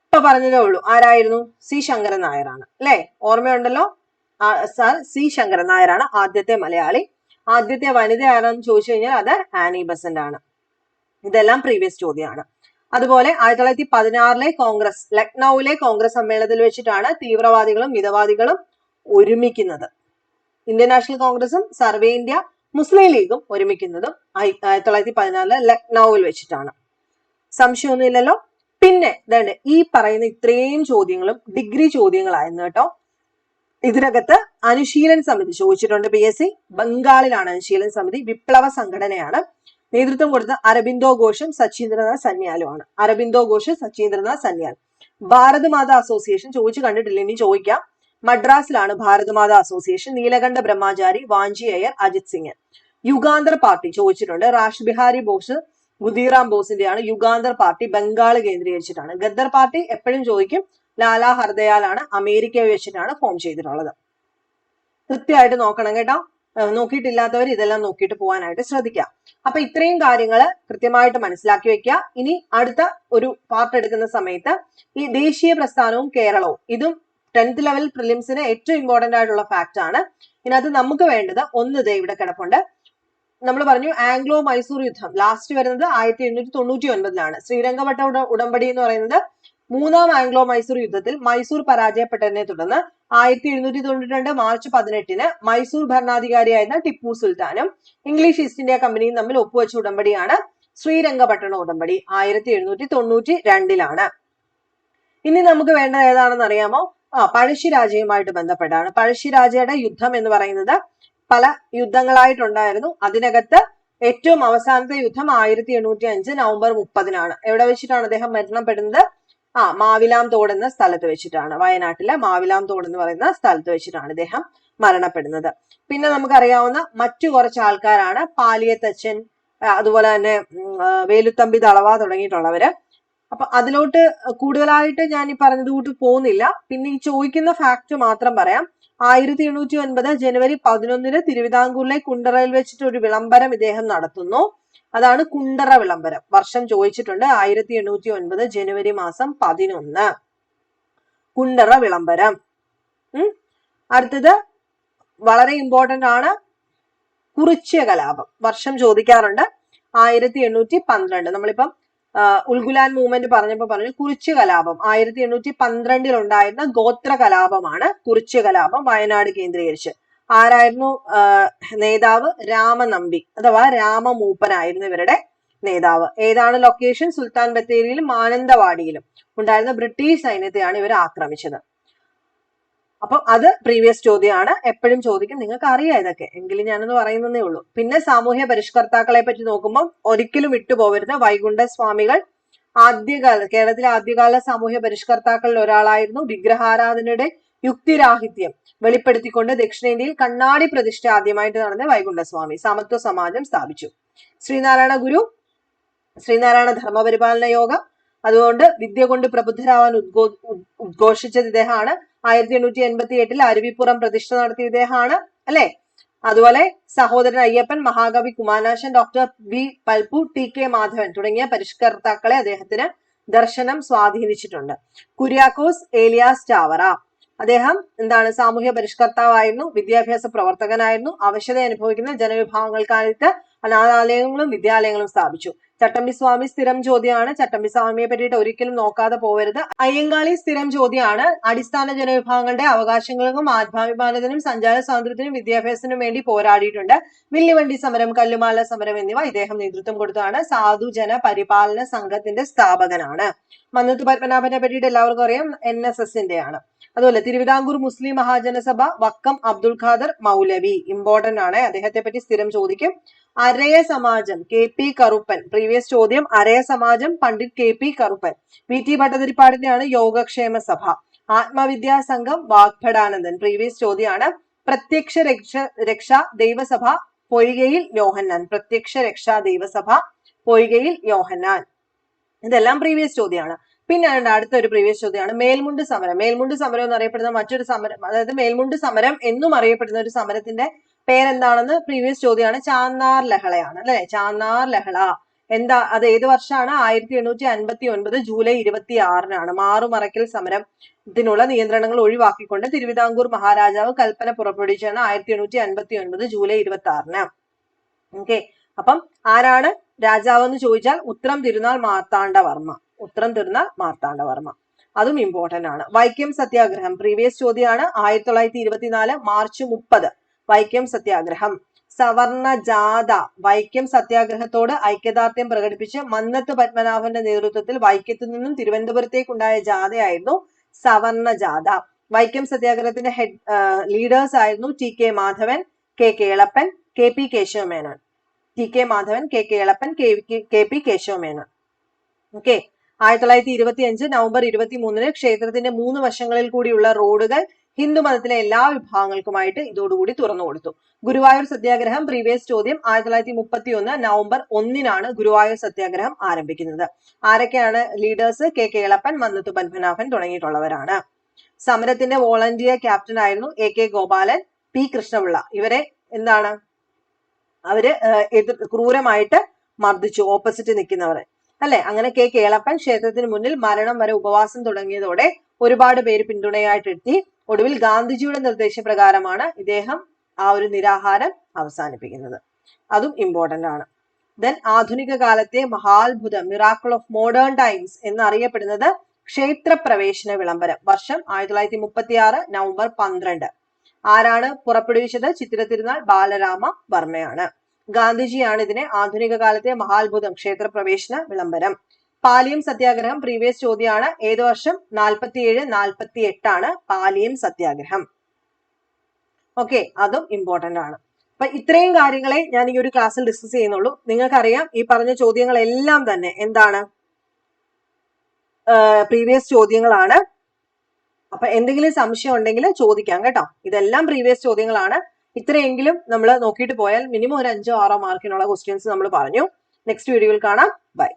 ഇപ്പൊ പറഞ്ഞതേ ഉള്ളൂ, ആരായിരുന്നു? സി ശങ്കരൻ നായരാണ്, അല്ലെ? ഓർമ്മയുണ്ടല്ലോ, സർ സി ശങ്കരൻ നായരാണ് ആദ്യത്തെ മലയാളി. ആദ്യത്തെ വനിത ആരാണെന്ന് ചോദിച്ചു കഴിഞ്ഞാൽ അത് ആനി ബസന്റ് ആണ്. ഇതെല്ലാം പ്രീവിയസ് ചോദ്യമാണ്. അതുപോലെ 1916 കോൺഗ്രസ്, ലക്നൌവിലെ കോൺഗ്രസ് സമ്മേളനത്തിൽ വെച്ചിട്ടാണ് തീവ്രവാദികളും മിതവാദികളും ഒരുമിക്കുന്നത്. ഇന്ത്യൻ നാഷണൽ കോൺഗ്രസും സർവേന്ത്യ മുസ്ലിം ലീഗും ഒരുമിക്കുന്നതും 1916 ലക്നൌവിൽ വെച്ചിട്ടാണ്. സംശയമൊന്നുമില്ലല്ലോ. പിന്നെ ഈ പറയുന്ന ഇത്രയും ചോദ്യങ്ങളും ഡിഗ്രി ചോദ്യങ്ങളായിരുന്നു കേട്ടോ. ഇതിനകത്ത് അനുശീലൻ സമിതി ചോദിച്ചിട്ടുണ്ട് PSC. ബംഗാളിലാണ് അനുശീലൻ സമിതി, വിപ്ലവ സംഘടനയാണ്. നേതൃത്വം കൊടുത്ത അരബിന്ദോ ഘോഷും സച്ചീന്ദ്രനാഥ് സന്യാലുമാണ്. അരബിന്ദോ ഘോഷ്, സച്ചീന്ദ്രനാഥ് സന്യാൽ. ഭാരത് മാതാ അസോസിയേഷൻ ചോദിച്ചു കണ്ടിട്ടില്ല, ഇനി ചോദിക്കാം. മദ്രാസിലാണ് ഭാരത് മാതാ അസോസിയേഷൻ. നീലകണ്ഠ ബ്രഹ്മചാരി, വാഞ്ചി അയ്യർ, അജിത് സിംഗ്. യുഗാന്തർ പാർട്ടി ചോദിച്ചിട്ടുണ്ട്. റാഷ് ബിഹാരി ബോസ്, ഖുദീറാം ബോസിന്റെയാണ് യുഗാന്തർ പാർട്ടി, ബംഗാൾ കേന്ദ്രീകരിച്ചിട്ടാണ്. ഗദ്ദർ പാർട്ടി എപ്പോഴും ചോദിക്കും, ലാലാ ഹർദയാലാണ്, അമേരിക്കയിൽ വെച്ചിട്ടാണ് ഫോം ചെയ്തിട്ടുള്ളത്. കൃത്യമായിട്ട് നോക്കണം കേട്ടോ. നോക്കിയിട്ടില്ലാത്തവർ ഇതെല്ലാം നോക്കിയിട്ട് പോകാനായിട്ട് ശ്രദ്ധിക്കാം. അപ്പൊ ഇത്രയും കാര്യങ്ങൾ കൃത്യമായിട്ട് മനസ്സിലാക്കി വെക്കുക. ഇനി അടുത്ത ഒരു പാർട്ട് എടുക്കുന്ന സമയത്ത് ഈ ദേശീയ പ്രസ്ഥാനവും കേരളവും, ഇതും 10th ലെവൽ പ്രിലിംസിന് ഏറ്റവും ഇമ്പോർട്ടന്റ് ആയിട്ടുള്ള ഫാക്ട് ആണ്. ഇതിനകത്ത് നമുക്ക് വേണ്ടത് ഒന്ന് ഇവിടെ കിടപ്പുണ്ട്. നമ്മൾ പറഞ്ഞു ആംഗ്ലോ മൈസൂർ യുദ്ധം ലാസ്റ്റ് വരുന്നത് 1899 ശ്രീരംഗപട്ട ഉടമ്പടി എന്ന് പറയുന്നത് മൂന്നാം ആംഗ്ലോ മൈസൂർ യുദ്ധത്തിൽ മൈസൂർ പരാജയപ്പെട്ടതിനെ തുടർന്ന് 1792 മാർച്ച് 18-ന് മൈസൂർ ഭരണാധികാരിയായിരുന്ന ടിപ്പു സുൽത്താനും ഇംഗ്ലീഷ് ഈസ്റ്റ് ഇന്ത്യ കമ്പനിയും തമ്മിൽ ഒപ്പുവെച്ച ഉടമ്പടിയാണ് ശ്രീരംഗപട്ടണ ഉടമ്പടി. 1792-ലാണ്. ഇനി നമുക്ക് വേണ്ടത് ഏതാണെന്ന് അറിയാമോ? പഴശ്ശിരാജയുമായിട്ട് ബന്ധപ്പെട്ടാണ്. പഴശ്ശിരാജയുടെ യുദ്ധം എന്ന് പറയുന്നത് പല യുദ്ധങ്ങളായിട്ടുണ്ടായിരുന്നു. അതിനകത്ത് ഏറ്റവും അവസാനത്തെ യുദ്ധം 1805 നവംബർ 30-നാണ്. എവിടെ വെച്ചിട്ടാണ് അദ്ദേഹം മരണപ്പെടുന്നത്? മാവിലാം തോട് എന്ന സ്ഥലത്ത് വെച്ചിട്ടാണ്. വയനാട്ടിലെ മാവിലാം തോട് എന്ന് പറയുന്ന സ്ഥലത്ത് വെച്ചിട്ടാണ് ഇദ്ദേഹം മരണപ്പെടുന്നത്. പിന്നെ നമുക്കറിയാവുന്ന മറ്റു കുറച്ച് ആൾക്കാരാണ് പാലിയത്തച്ഛൻ, അതുപോലെ തന്നെ വേലുത്തമ്പി ദളവ തുടങ്ങിയിട്ടുള്ളവര്. അപ്പൊ അതിലോട്ട് കൂടുതലായിട്ട് ഞാൻ ഈ പറഞ്ഞത് കൂട്ട് പോകുന്നില്ല. പിന്നെ ഈ ചോദിക്കുന്ന ഫാക്ട് മാത്രം പറയാം. 1809 ജനുവരി 11-ന് തിരുവിതാംകൂറിലെ കുണ്ടറയിൽ വെച്ചിട്ട് ഒരു വിളംബരം ഇദ്ദേഹം നടത്തുന്നു. അതാണ് കുണ്ടറ വിളംബരം. വർഷം ചോദിച്ചിട്ടുണ്ട്. 1809 ജനുവരി മാസം 11 കുണ്ടറ വിളംബരം. അടുത്തത് വളരെ ഇമ്പോർട്ടന്റ് ആണ്, കുറിച്യ കലാപം. വർഷം ചോദിക്കാറുണ്ട്. 1812. നമ്മളിപ്പം ഉൽഗുലാൻ മൂവ്മെന്റ് പറഞ്ഞപ്പോ പറഞ്ഞു കുറിച്യ കലാപം. 1812 ഉണ്ടായിരുന്ന ഗോത്ര കലാപമാണ് കുറിച്യ കലാപം, വയനാട് കേന്ദ്രീകരിച്ച്. ആരായിരുന്നു നേതാവ്? രാമനമ്പി അഥവാ രാമമൂപ്പനായിരുന്നു ഇവരുടെ നേതാവ്. ഏതാണ് ലൊക്കേഷൻ? സുൽത്താൻ ബത്തേരിയിലും മാനന്തവാടിയിലും ഉണ്ടായിരുന്ന ബ്രിട്ടീഷ് സൈന്യത്തെയാണ് ഇവർ ആക്രമിച്ചത്. അപ്പൊ അത് പ്രീവിയസ് ചോദ്യമാണ്, എപ്പോഴും ചോദിക്കും. നിങ്ങൾക്ക് അറിയാം ഇതൊക്കെ, എങ്കിലും ഞാനൊന്ന് പറയുന്നതേ ഉള്ളൂ. പിന്നെ സാമൂഹ്യ പരിഷ്കർത്താക്കളെ പറ്റി നോക്കുമ്പോൾ ഒരിക്കലും വിട്ടുപോകരുത് വൈകുണ്ഠ സ്വാമികൾ. കേരളത്തിലെ ആദ്യകാല സാമൂഹ്യ പരിഷ്കർത്താക്കളിൽ ഒരാളായിരുന്നു. വിഗ്രഹാരാധനയുടെ യുക്തിരാഹിത്യം വെളിപ്പെടുത്തിക്കൊണ്ട് ദക്ഷിണേന്ത്യയിൽ കണ്ണാടി പ്രതിഷ്ഠ ആദ്യമായിട്ട് നടന്ന വൈകുണ്ഠസ്വാമി. സമത്വ സമാജം സ്ഥാപിച്ചു. ശ്രീനാരായണ ഗുരു ശ്രീനാരായണ ധർമ്മപരിപാലന യോഗ, അതുകൊണ്ട് വിദ്യ കൊണ്ട് പ്രബുദ്ധരാവാൻ ഉദ്ഘോഷിച്ചത് ഇദ്ദേഹമാണ്. 1888 അരുവിപ്പുറം പ്രതിഷ്ഠ നടത്തിയ ഇദ്ദേഹമാണ്, അല്ലെ? അതുപോലെ സഹോദരൻ അയ്യപ്പൻ, മഹാകവി Kumaranasan, doctor V Palpu, T K Madhavan തുടങ്ങിയ പരിഷ്കർത്താക്കളെ അദ്ദേഹത്തിന് ദർശനം സ്വാധീനിച്ചിട്ടുണ്ട്. കുര്യാക്കോസ് ഏലിയാസ് ചാവറ, അദ്ദേഹം എന്താണ്? സാമൂഹ്യ പരിഷ്കർത്താവായിരുന്നു, വിദ്യാഭ്യാസ പ്രവർത്തകനായിരുന്നു. അവശത അനുഭവിക്കുന്ന ജനവിഭാഗങ്ങൾക്കായിട്ട് അനാഥാലയങ്ങളും വിദ്യാലയങ്ങളും സ്ഥാപിച്ചു. ചട്ടമ്പി സ്വാമി സ്ഥിരം ചോദ്യമാണ്. ചട്ടമ്പി സ്വാമിയെ പറ്റിയിട്ട് ഒരിക്കലും നോക്കാതെ പോവരുത്. അയ്യങ്കാളി സ്ഥിരം ചോദ്യമാണ്. അടിസ്ഥാന ജനവിഭാഗങ്ങളുടെ അവകാശങ്ങൾക്കും ആത്മാഭിമാനത്തിനും സഞ്ചാര സ്വാതന്ത്ര്യത്തിനും വിദ്യാഭ്യാസത്തിനും വേണ്ടി പോരാടിയിട്ടുണ്ട്. വില്ലുവണ്ടി സമരം, കല്ലുമാല സമരം എന്നിവ ഇദ്ദേഹം നേതൃത്വം കൊടുത്തതാണ്. സാധുജന പരിപാലന സംഘത്തിന്റെ സ്ഥാപകനാണ്. മന്നത്ത് പത്മനാഭനെ പറ്റിയിട്ട് എല്ലാവർക്കും അറിയാം, NSSന്റെ ആണ്. അതുപോലെ തിരുവിതാംകൂർ മുസ്ലിം മഹാജനസഭ, വക്കം അബ്ദുൽ ഖാദർ മൗലവി, ഇമ്പോർട്ടന്റ് ആണ്, അദ്ദേഹത്തെ പറ്റി സ്ഥിരം ചോദിക്കും. അരയ സമാജം, KP കറുപ്പൻ, പ്രീവിയസ് ചോദ്യം. അരയ സമാജം, പണ്ഡിറ്റ് KP കറുപ്പൻ. VT ഭട്ടതിരിപ്പാടിന്റെയാണ് യോഗക്ഷേമ സഭ. ആത്മവിദ്യാ സംഘം, വാഗ്ഭടാനന്ദൻ, പ്രീവിയസ് ചോദ്യമാണ്. പ്രത്യക്ഷ രക്ഷാ ദൈവസഭ, പൊയ്കയിൽ യോഹന്നാൻ. പ്രത്യക്ഷ രക്ഷാ ദൈവസഭ, പൊയ്കയിൽ യോഹന്നാൻ. ഇതെല്ലാം പ്രീവിയസ് ചോദ്യമാണ്. പിന്നെ അടുത്ത ഒരു പ്രീവിയസ് ചോദ്യമാണ് മേൽമുണ്ട് സമരം. മേൽമുണ്ട് സമരം എന്ന് അറിയപ്പെടുന്ന മറ്റൊരു സമരം, അതായത് മേൽമുണ്ട് സമരം എന്നും അറിയപ്പെടുന്ന ഒരു സമരത്തിന്റെ പേരെന്താണെന്ന് പ്രീവിയസ് ചോദ്യമാണ്. ചാന്നാർ ലഹളയാണ്, അല്ലെ? ചാന്നാർ ലഹള എന്താ? അത് ഏത് വർഷമാണ്? 1859 ജൂലൈ 26-നാണ്. മാറുമറയ്ക്കൽ സമരത്തിനുള്ള നിയന്ത്രണങ്ങൾ ഒഴിവാക്കിക്കൊണ്ട് തിരുവിതാംകൂർ മഹാരാജാവ് കൽപ്പന പുറപ്പെടുവിച്ചാണ് 1859 ജൂലൈ 26-ന്. ഓക്കെ, അപ്പം ആരാണ് രാജാവ് എന്ന് ചോദിച്ചാൽ ഉത്രം തിരുനാൾ മാർത്താണ്ഡവർമ്മ. ഉത്രം തിരുനാൾ മാർത്താണ്ഡവർമ്മ, അതും ഇമ്പോർട്ടന്റ് ആണ്. വൈക്കം സത്യാഗ്രഹം, പ്രീവിയസ് ചോദ്യമാണ്. 1924 മാർച്ച് 30 വൈക്കം സത്യാഗ്രഹം. സവർണ ജാഥ, വൈക്കം സത്യാഗ്രഹത്തോട് ഐക്യദാർഢ്യം പ്രകടിപ്പിച്ച് മന്നത്ത് പത്മനാഭന്റെ നേതൃത്വത്തിൽ വൈക്കത്തു നിന്നും തിരുവനന്തപുരത്തേക്കുണ്ടായ ജാഥയായിരുന്നു സവർണ ജാഥ. വൈക്കം സത്യാഗ്രഹത്തിന്റെ ലീഡേഴ്സ് ആയിരുന്നു TK Madhavan, KK Elappan, KP Kesava Menon. TK Madhavan, KK Elappan, KP Kesava Menon. Okay. 1925 November 23-ന് ക്ഷേത്രത്തിന്റെ 3 വശങ്ങളിൽ കൂടിയുള്ള റോഡുകൾ ഹിന്ദു മതത്തിലെ എല്ലാ വിഭാഗങ്ങൾക്കുമായിട്ട് ഇതോടുകൂടി തുറന്നു കൊടുത്തു. ഗുരുവായൂർ സത്യാഗ്രഹം, പ്രീവിയസ് ചോദ്യം. 1931 നവംബർ 1-നാണ് ഗുരുവായൂർ സത്യാഗ്രഹം ആരംഭിക്കുന്നത്. ആരൊക്കെയാണ് ലീഡേഴ്സ്? KK എളപ്പൻ, മന്നത്ത് പത്മനാഭൻ തുടങ്ങിയിട്ടുള്ളവരാണ്. സമരത്തിന്റെ വോളണ്ടിയർ ക്യാപ്റ്റൻ ആയിരുന്നു AK ഗോപാലൻ, P കൃഷ്ണപിള്ള. ഇവരെ എന്താണ്? അവര് ക്രൂരമായിട്ട് മർദ്ദിച്ചു, ഓപ്പോസിറ്റ് നിൽക്കുന്നവരെ, അല്ലെ? അങ്ങനെ KK എളപ്പൻ ക്ഷേത്രത്തിന് മുന്നിൽ മരണം വരെ ഉപവാസം തുടങ്ങിയതോടെ ഒരുപാട് പേര് പിന്തുണയായിട്ട് എത്തി. ഒടുവിൽ ഗാന്ധിജിയുടെ നിർദ്ദേശപ്രകാരമാണ് ഇദ്ദേഹം ആ ഒരു നിരാഹാരം അവസാനിപ്പിക്കുന്നത്. അതും ഇമ്പോർട്ടന്റ് ആണ്. ദെൻ ആധുനിക കാലത്തെ മഹാത്ഭുതം, മിറാക്കിൾ ഓഫ് മോഡേൺ ടൈംസ് എന്നറിയപ്പെടുന്നത് ക്ഷേത്രപ്രവേശന വിളംബരം വർഷം 1936 നവംബർ 12. ആരാണ് പുറപ്പെടുവിച്ചത്? ചിത്തിര തിരുനാൾ ബാലരാമ വർമ്മയാണ്. ഗാന്ധിജിയാണ് ഇതിനെ ആധുനിക കാലത്തെ മഹാത്ഭുതം ക്ഷേത്രപ്രവേശന വിളംബരം. പാലിയം സത്യാഗ്രഹം പ്രീവിയസ് ചോദ്യമാണ്. ഏത് വർഷം? 47-48 ആണ് പാലിയം സത്യാഗ്രഹം. ഓക്കെ, അതും ഇമ്പോർട്ടന്റ് ആണ്. അപ്പൊ ഇത്രയും കാര്യങ്ങളെ ഞാൻ ഈ ഒരു ക്ലാസ്സിൽ ഡിസ്കസ് ചെയ്യുന്നുള്ളൂ. നിങ്ങൾക്കറിയാം ഈ പറഞ്ഞ ചോദ്യങ്ങളെല്ലാം തന്നെ എന്താണ്? പ്രീവിയസ് ചോദ്യങ്ങളാണ്. അപ്പൊ എന്തെങ്കിലും സംശയം ഉണ്ടെങ്കിൽ ചോദിക്കാം കേട്ടോ. ഇതെല്ലാം പ്രീവിയസ് ചോദ്യങ്ങളാണ്. ഇത്രയെങ്കിലും നമ്മൾ നോക്കിയിട്ട് പോയാൽ മിനിമം ഒരു 5-6 മാർക്കിനുള്ള ക്വസ്റ്റ്യൻസ് നമ്മൾ പറഞ്ഞു. നെക്സ്റ്റ് വീഡിയോയിൽ കാണാം. ബൈ.